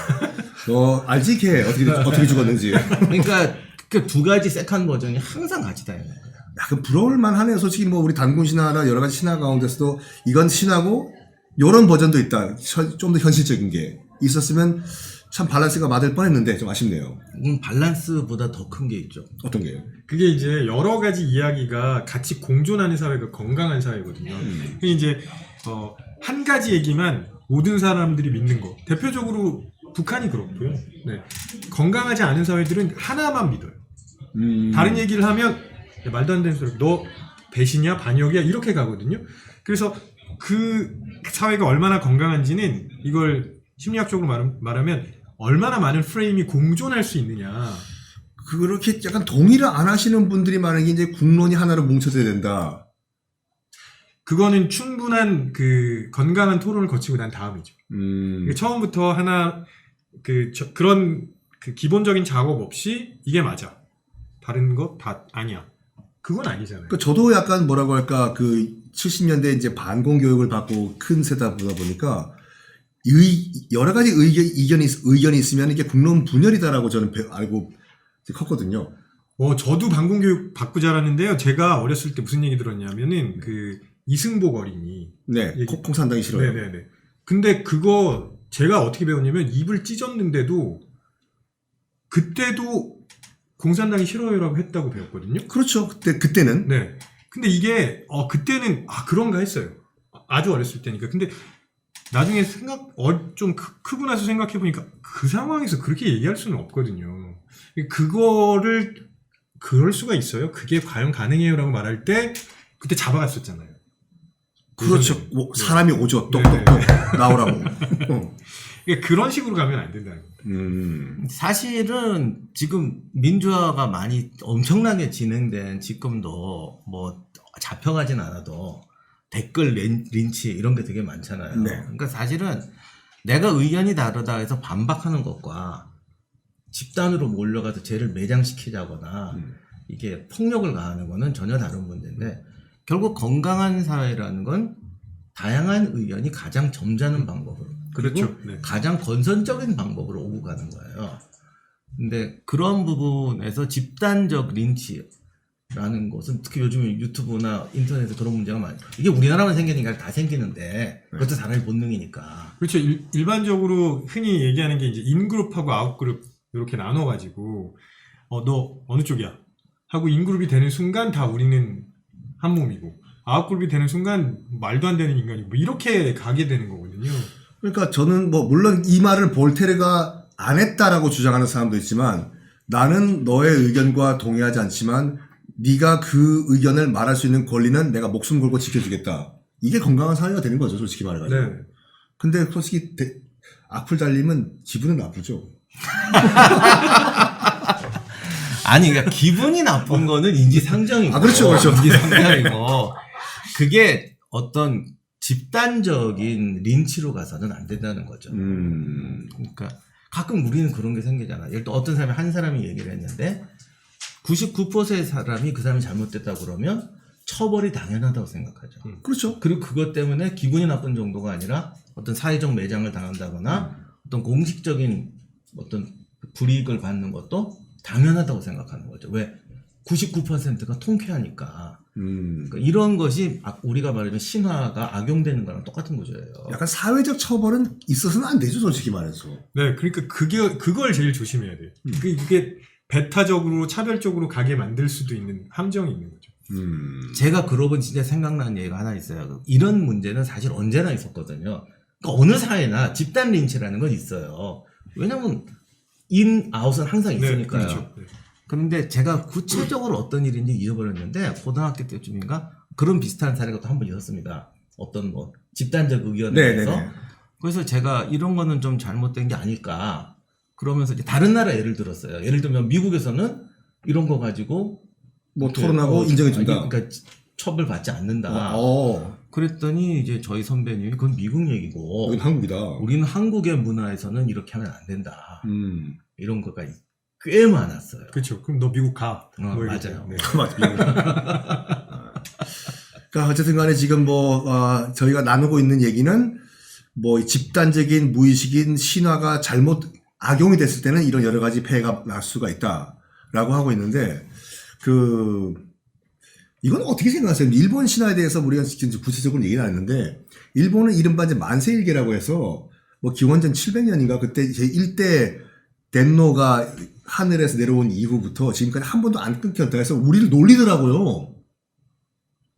Speaker 1: 너 알지 걔 어떻게 죽었는지.
Speaker 3: 그러니까 그 두 가지 세컨 버전이 항상 같이 다니는 거예요.
Speaker 1: 약간 부러울만 하네요. 솔직히 뭐 우리 단군 신화나 여러 가지 신화 가운데서도 이건 신화고 이런 버전도 있다. 좀 더 현실적인 게 있었으면 참 밸런스가 맞을 뻔했는데 좀 아쉽네요.
Speaker 3: 밸런스보다 더 큰 게 있죠.
Speaker 1: 어떤 게요?
Speaker 2: 그게 이제 여러 가지 이야기가 같이 공존하는 사회가 건강한 사회거든요. 그게 이제 한 가지 얘기만 모든 사람들이 믿는 거. 대표적으로 북한이 그렇고요. 네. 건강하지 않은 사회들은 하나만 믿어요. 다른 얘기를 하면 야, 말도 안 되는 소리. 너 배신이야? 반역이야? 이렇게 가거든요. 그래서 그 사회가 얼마나 건강한지는 이걸 심리학적으로 말하면 얼마나 많은 프레임이 공존할 수 있느냐.
Speaker 1: 그렇게 약간 동의를 안 하시는 분들이 많은 게 이제 국론이 하나로 뭉쳐져야 된다.
Speaker 2: 그거는 충분한 그 건강한 토론을 거치고 난 다음이죠. 처음부터 하나 그런 그 기본적인 작업 없이 이게 맞아. 다른 것 다 아니야. 그건 아니잖아요.
Speaker 1: 그 저도 약간 뭐라고 할까 그 70년대 이제 반공 교육을 받고 큰 세다 보다 보니까 여러 가지 의견이 있으면 이게 국론 분열이다라고 저는 알고 컸거든요.
Speaker 2: 저도 반공교육 받고 자랐는데요. 제가 어렸을 때 무슨 얘기 들었냐면은 그 이승복 어린이.
Speaker 1: 네, 공산당이 싫어요.
Speaker 2: 네네네. 근데 그거 제가 어떻게 배웠냐면 입을 찢었는데도 그때도 공산당이 싫어요라고 했다고 배웠거든요.
Speaker 1: 그렇죠. 그때는.
Speaker 2: 네. 근데 이게 그때는 그런가 했어요. 아주 어렸을 때니까. 근데 나중에 좀 크고 나서 생각해 보니까 그 상황에서 그렇게 얘기할 수는 없거든요. 그거를 그럴 수가 있어요. 그게 과연 가능해요라고 말할 때 그때 잡아갔었잖아요.
Speaker 1: 그렇죠. 사람이 오죠. 똑똑똑 나오라고.
Speaker 2: 그러니까 그런 식으로 가면 안 된다는 겁니다.
Speaker 3: 사실은 지금 민주화가 많이 엄청나게 진행된 지금도 뭐 잡혀가진 않아도 댓글 린치 이런 게 되게 많잖아요.
Speaker 1: 네.
Speaker 3: 그러니까 사실은 내가 의견이 다르다 해서 반박하는 것과 집단으로 몰려가서 쟤를 매장시키자거나 이게 폭력을 가하는 거는 전혀 다른 문제인데 결국 건강한 사회라는 건 다양한 의견이 가장 점잖은 방법으로 그리고
Speaker 2: 그렇죠. 네.
Speaker 3: 가장 건설적인 방법으로 오고 가는 거예요. 근데 그런 부분에서 집단적 린치라는 것은 특히 요즘 유튜브나 인터넷에 그런 문제가 많죠. 이게 우리나라만 생기니까 다 생기는데 그것도 사람의 본능이니까.
Speaker 2: 그렇죠. 일반적으로 흔히 얘기하는 게 이제 인그룹하고 아웃그룹 이렇게 나눠가지고 너 어느 쪽이야? 하고 인그룹이 되는 순간 다 우리는 한 몸이고 아웃그룹이 되는 순간 말도 안 되는 인간이고 뭐 이렇게 가게 되는 거거든요.
Speaker 1: 그러니까 저는 뭐 물론 이 말을 볼테르가 안 했다라고 주장하는 사람도 있지만 나는 너의 의견과 동의하지 않지만 네가 그 의견을 말할 수 있는 권리는 내가 목숨 걸고 지켜주겠다. 이게 건강한 사회가 되는 거죠, 솔직히 말해가지고.
Speaker 2: 네.
Speaker 1: 근데 솔직히 악플 달리면 기분은 나쁘죠.
Speaker 3: 아니, 그러니까 기분이 나쁜 거는 인지상정이고.
Speaker 1: 그렇죠, 그렇죠.
Speaker 3: 인지상정이고. 그게 어떤 집단적인 린치로 가서는 안 된다는 거죠. 그러니까 가끔 우리는 그런 게 생기잖아. 예를 들어 어떤 한 사람이 얘기를 했는데 99%의 사람이 그 사람이 잘못됐다 그러면 처벌이 당연하다고 생각하죠.
Speaker 1: 그렇죠.
Speaker 3: 그리고 그것 때문에 기분이 나쁜 정도가 아니라 어떤 사회적 매장을 당한다거나 어떤 공식적인 어떤 불이익을 받는 것도 당연하다고 생각하는 거죠. 왜? 99%가 통쾌하니까. 그러니까 이런 것이 우리가 말하면 신화가 악용되는 거랑 똑같은 구조예요.
Speaker 1: 약간 사회적 처벌은 있어서는 안 되죠, 솔직히 말해서.
Speaker 2: 네, 그러니까 그걸 제일 조심해야 돼요. 이게 배타적으로 차별적으로 가게 만들 수도 있는 함정이 있는 거죠.
Speaker 3: 제가 그러고 진짜 생각나는 얘기가 하나 있어요. 이런 문제는 사실 언제나 있었거든요. 그러니까 어느 사회나 집단 린치라는 건 있어요. 왜냐면 인, 아웃은 항상 있으니까요.
Speaker 2: 네, 그렇죠. 네.
Speaker 3: 그런데 제가 구체적으로 어떤 일인지 잊어버렸는데 고등학교 때쯤인가 그런 비슷한 사례가 또 한 번 있었습니다. 어떤 뭐 집단적 의견에 대해서. 그래서 제가 이런 거는 좀 잘못된 게 아닐까 그러면서 이제 다른 나라 예를 들었어요. 예를 들면 미국에서는 이런 거 가지고
Speaker 1: 뭐 토론하고 인정해준다.
Speaker 3: 그러니까 처벌받지 않는다.
Speaker 1: 어.
Speaker 3: 그랬더니 이제 저희 선배님이 그건 미국 얘기고
Speaker 1: 여긴 한국이다.
Speaker 3: 우리는 한국의 문화에서는 이렇게 하면 안 된다. 이런 거가 꽤 많았어요.
Speaker 2: 그렇죠. 그럼 너 미국 가. 뭐
Speaker 3: 맞아요.
Speaker 2: 네.
Speaker 1: 맞아. 그러니까 어쨌든 간에 지금 저희가 나누고 있는 얘기는 뭐 집단적인 무의식인 신화가 잘못 악용이 됐을 때는 이런 여러 가지 폐해가 날 수가 있다라고 하고 있는데 이건 어떻게 생각하세요? 일본 신화에 대해서 우리가 지금 구체적으로 얘기는 안 했는데 일본은 이른바 이제 만세일계라고 해서 뭐 기원전 700년인가 그때 제 1대 덴노가 하늘에서 내려온 이후부터 지금까지 한 번도 안 끊겼다 해서 우리를 놀리더라고요.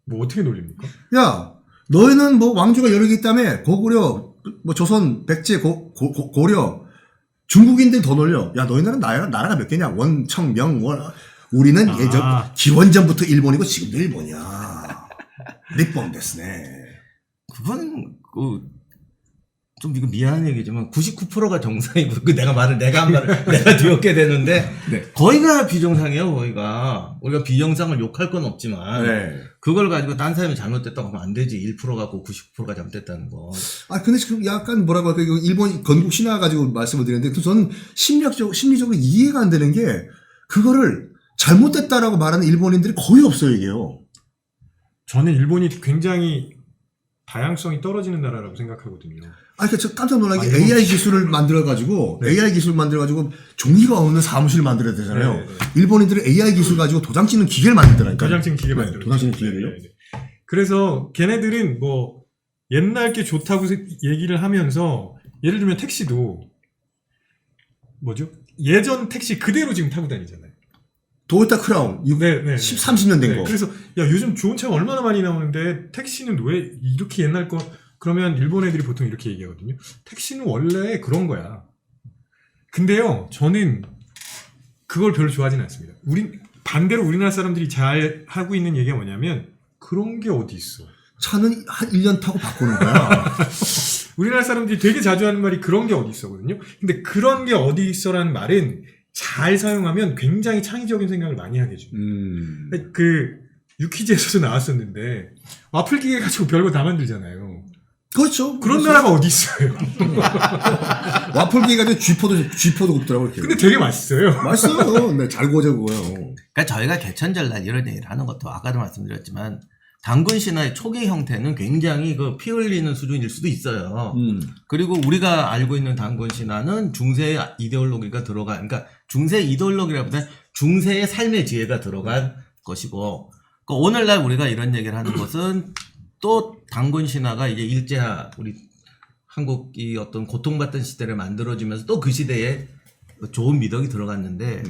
Speaker 2: 뭐 어떻게 놀립니까?
Speaker 1: 야, 너희는 뭐 왕조가 여러 개 있다며 고구려, 뭐 조선, 백제, 고려, 중국인들 더 놀려. 야, 너희 나라가 몇 개냐? 원, 청, 명, 월. 우리는 기원전부터 일본이고 지금도 일본이야. 니폰 데스네.
Speaker 3: 그건 좀 이거 미안한 얘기지만 99%가 정상이고 그 내가 한 말을 내가 뒤엎게 되는데
Speaker 1: 네.
Speaker 3: 거의가 비정상이에요. 거의가 우리가 비정상을 욕할 건 없지만
Speaker 1: 네.
Speaker 3: 그걸 가지고 딴 사람이 잘못됐다고 하면 안 되지. 1% 갖고 99%가 잘못됐다는 거.
Speaker 1: 아, 근데 지금 약간 뭐라고 할까, 이거 일본 건국 신화 가지고 말씀을 드리는데, 또 저는 심리적으로 이해가 안 되는 게, 그거를 잘못됐다라고 말하는 일본인들이 거의 없어요, 이게요.
Speaker 2: 저는 일본이 굉장히 다양성이 떨어지는 나라라고 생각하거든요.
Speaker 1: 아, 그러니까 저 깜짝 놀란 게
Speaker 2: 아,
Speaker 1: AI 기술을 만들어가지고,
Speaker 2: 네.
Speaker 1: AI 기술을 만들어가지고 종이가 없는 사무실을 만들어야 되잖아요.
Speaker 2: 네, 네.
Speaker 1: 일본인들은 AI 기술 가지고 도장 찍는 기계를 만들더라니까요.
Speaker 2: 도장 찍는 기계
Speaker 1: 네,
Speaker 2: 만들어.
Speaker 1: 도장 찍는 기계를요?
Speaker 2: 그래서 걔네들은 뭐 옛날 게 좋다고 얘기를 하면서 예를 들면 택시도 뭐죠? 예전 택시 그대로 지금 타고 다니잖아요.
Speaker 1: 도요타 크라운,
Speaker 2: 네, 네,
Speaker 1: 30년 된
Speaker 2: 네,
Speaker 1: 거.
Speaker 2: 그래서 야 요즘 좋은 차가 얼마나 많이 나오는데 택시는 왜 이렇게 옛날 거 그러면 일본 애들이 보통 이렇게 얘기하거든요. 택시는 원래 그런 거야. 근데요, 저는 그걸 별로 좋아하지는 않습니다. 반대로 우리나라 사람들이 잘 하고 있는 얘기가 뭐냐면 그런 게 어디 있어.
Speaker 1: 차는 한 1년 타고 바꾸는 거야.
Speaker 2: 우리나라 사람들이 되게 자주 하는 말이 그런 게 어디 있어거든요. 근데 그런 게 어디 있어라는 말은 잘 사용하면 굉장히 창의적인 생각을 많이 하게 해줘요. 그 유퀴즈에서도 나왔었는데 와플 기계 가지고 별거 다 만들잖아요.
Speaker 1: 그렇죠.
Speaker 2: 그런 나라가 어디 있어요.
Speaker 1: 와플 기계 가지고 쥐포도 굽더라고요. 이렇게.
Speaker 2: 근데 되게 맛있어요.
Speaker 1: 맛있어요. 네, 잘 구워져 그거요.
Speaker 3: 그러니까 저희가 개천절날 이런 얘기를 하는 것도 아까도 말씀드렸지만 단군 신화의 초기 형태는 굉장히 그 피 흘리는 수준일 수도 있어요. 그리고 우리가 알고 있는 단군 신화는 중세의 이데올로기가 그러니까 중세 이데올로기라보다 중세의 삶의 지혜가 들어간 것이고, 그러니까 오늘날 우리가 이런 얘기를 하는 것은 또 단군 신화가 이제 일제하 우리 한국이 어떤 고통받던 시대를 만들어주면서 또 그 시대에 좋은 미덕이 들어갔는데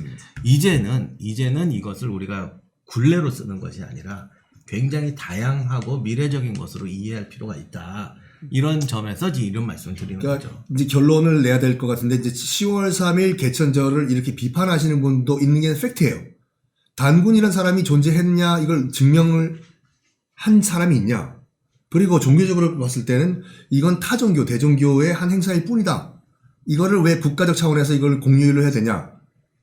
Speaker 3: 이제는 이것을 우리가 굴레로 쓰는 것이 아니라 굉장히 다양하고 미래적인 것으로 이해할 필요가 있다. 이런 점에서 이제 이런 말씀을 드리는
Speaker 1: 그러니까
Speaker 3: 거죠.
Speaker 1: 이제 결론을 내야 될 것 같은데, 이제 10월 3일 개천절을 이렇게 비판하시는 분도 있는 게 팩트예요. 단군이라는 사람이 존재했냐, 이걸 증명을 한 사람이 있냐. 그리고 종교적으로 봤을 때는 이건 타종교, 대종교의 한 행사일 뿐이다. 이거를 왜 국가적 차원에서 이걸 공유를 해야 되냐.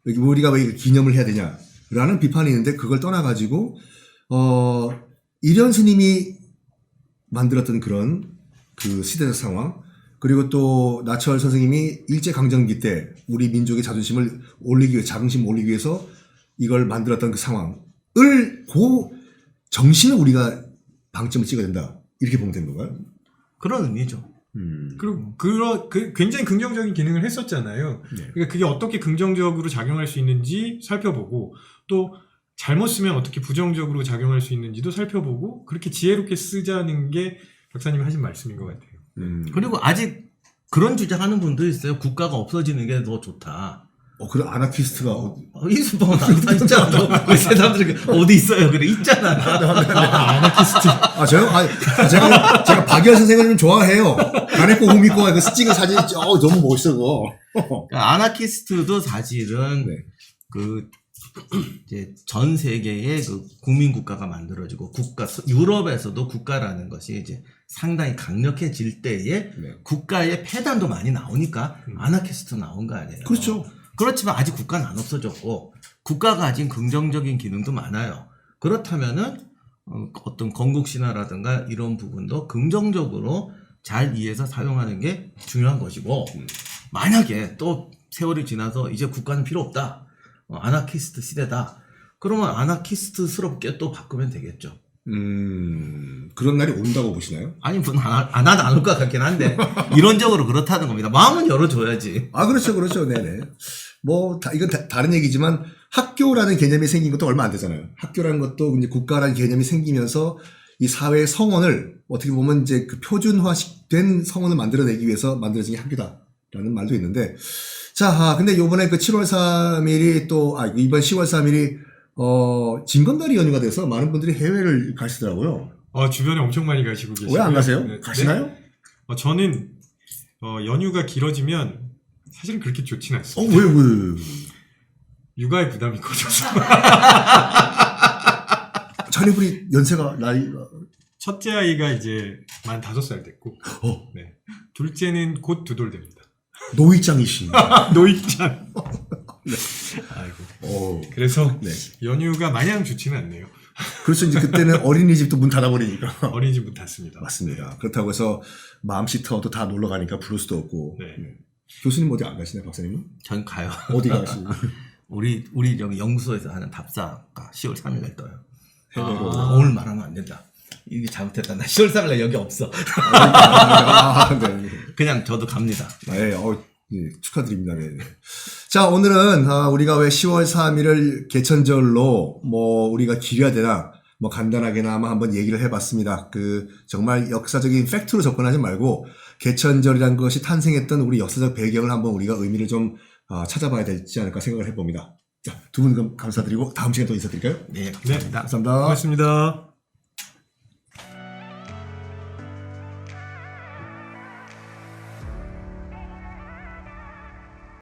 Speaker 1: 우리가 왜 기념을 해야 되냐. 라는 비판이 있는데, 그걸 떠나가지고 이련 스님이 만들었던 그런 그 시대적 상황, 그리고 또 나철 선생님이 일제강점기 때 우리 민족의 자존심을 올리기 위해, 자긍심을 올리기 위해서 이걸 만들었던 그 상황을, 그 정신을 우리가 방점을 찍어야 된다. 이렇게 보면 되는 건가요?
Speaker 3: 그런 의미죠.
Speaker 2: 그리고 굉장히 긍정적인 기능을 했었잖아요.
Speaker 1: 네.
Speaker 2: 그러니까 그게 어떻게 긍정적으로 작용할 수 있는지 살펴보고, 또 잘못 쓰면 어떻게 부정적으로 작용할 수 있는지도 살펴보고, 그렇게 지혜롭게 쓰자는 게 박사님이 하신 말씀인 것 같아요.
Speaker 3: 그리고 아직 그런 주장하는 분도 있어요. 국가가 없어지는 게 더 좋다.
Speaker 1: 그런 아나키스트가
Speaker 3: 이수봉 다 있잖아. 그 사람들이 어디 있어요? 그래 있잖아.
Speaker 2: 아나키스트.
Speaker 1: 제가 박열 선생을 좀 좋아해요. 가네코 후미코가 그 찍은 사진이 너무 멋있어 그거.
Speaker 3: 그러니까 아나키스트도 사실은
Speaker 1: 네.
Speaker 3: 그 이제 전 세계의 그 국민 국가가 만들어지고 유럽에서도 국가라는 것이 이제 상당히 강력해질 때에
Speaker 1: 네.
Speaker 3: 국가의 폐단도 많이 나오니까 아나키스트 나온 거 아니에요.
Speaker 1: 그렇죠.
Speaker 3: 그렇지만 아직 국가는 안 없어졌고 국가가 가진 긍정적인 기능도 많아요. 그렇다면은 어떤 건국 신화라든가 이런 부분도 긍정적으로 잘 이해해서 사용하는 게 중요한 것이고, 만약에 또 세월이 지나서 이제 국가는 필요 없다, 아나키스트 시대다, 그러면 아나키스트스럽게 또 바꾸면 되겠죠.
Speaker 1: 그런 날이 온다고 보시나요?
Speaker 3: 아니, 안 올 것 같긴 한데, 이론적으로 그렇다는 겁니다. 마음은 열어줘야지.
Speaker 1: 그렇죠. 네네. 이건 다른 얘기지만 학교라는 개념이 생긴 것도 얼마 안 되잖아요. 학교라는 것도 이제 국가라는 개념이 생기면서 이 사회의 성원을 어떻게 보면 이제 그 표준화된 성원을 만들어내기 위해서 만들어진 게 학교다라는 말도 있는데, 자, 근데 요번에 그 7월 3일이 이번 10월 3일이 진검다리 연휴가 돼서 많은 분들이 해외를 가시더라고요.
Speaker 2: 주변에 엄청 많이 가시고 계시고.
Speaker 1: 왜 안 가세요?
Speaker 2: 네.
Speaker 1: 가시나요?
Speaker 2: 저는 연휴가 길어지면 사실은 그렇게 좋지는 않습니다.
Speaker 1: 왜?
Speaker 2: 육아의 부담이 커져서.
Speaker 1: 자녀분이 연세가 나이가
Speaker 2: 첫째 아이가 이제 만 5살 됐고,
Speaker 1: 어.
Speaker 2: 네. 둘째는 곧 2돌 됩니다.
Speaker 1: 노이짱이신.
Speaker 2: 노익장. 아이고.
Speaker 1: 오.
Speaker 2: 그래서
Speaker 1: 네.
Speaker 2: 연휴가 마냥 좋지는 않네요.
Speaker 1: 그래서 이제 그때는 어린이집도 문 닫아버리니까.
Speaker 2: 어린이집 문 닫습니다.
Speaker 1: 맞습니다. 그렇다고 해서 맘시터도 다 놀러 가니까 부를 수도 없고.
Speaker 2: 네.
Speaker 1: 교수님 어디 안 가시나요, 박사님은?
Speaker 3: 전 가요.
Speaker 1: 어디 가시나요?
Speaker 3: 우리 여기 연구소에서 하는 답사가 10월 3일날 떠요.
Speaker 1: 해외로.
Speaker 3: 오늘 말하면 안 된다. 이게 잘못했다. 나 10월 3일날 여기 없어.
Speaker 1: 아, 네.
Speaker 3: 그냥 저도 갑니다.
Speaker 1: 네, 네, 축하드립니다. 네. 자, 오늘은 우리가 왜 10월 3일을 개천절로 뭐 우리가 기려야 되나 뭐 간단하게나마 한번 얘기를 해봤습니다. 정말 역사적인 팩트로 접근하지 말고 개천절이라는 것이 탄생했던 우리 역사적 배경을 한번 우리가 의미를 좀 찾아봐야 되지 않을까 생각을 해봅니다. 자, 두 분 감사드리고 다음 시간에 또 인사드릴까요?
Speaker 3: 네, 감사합니다.
Speaker 1: 감사합니다.
Speaker 2: 고맙습니다.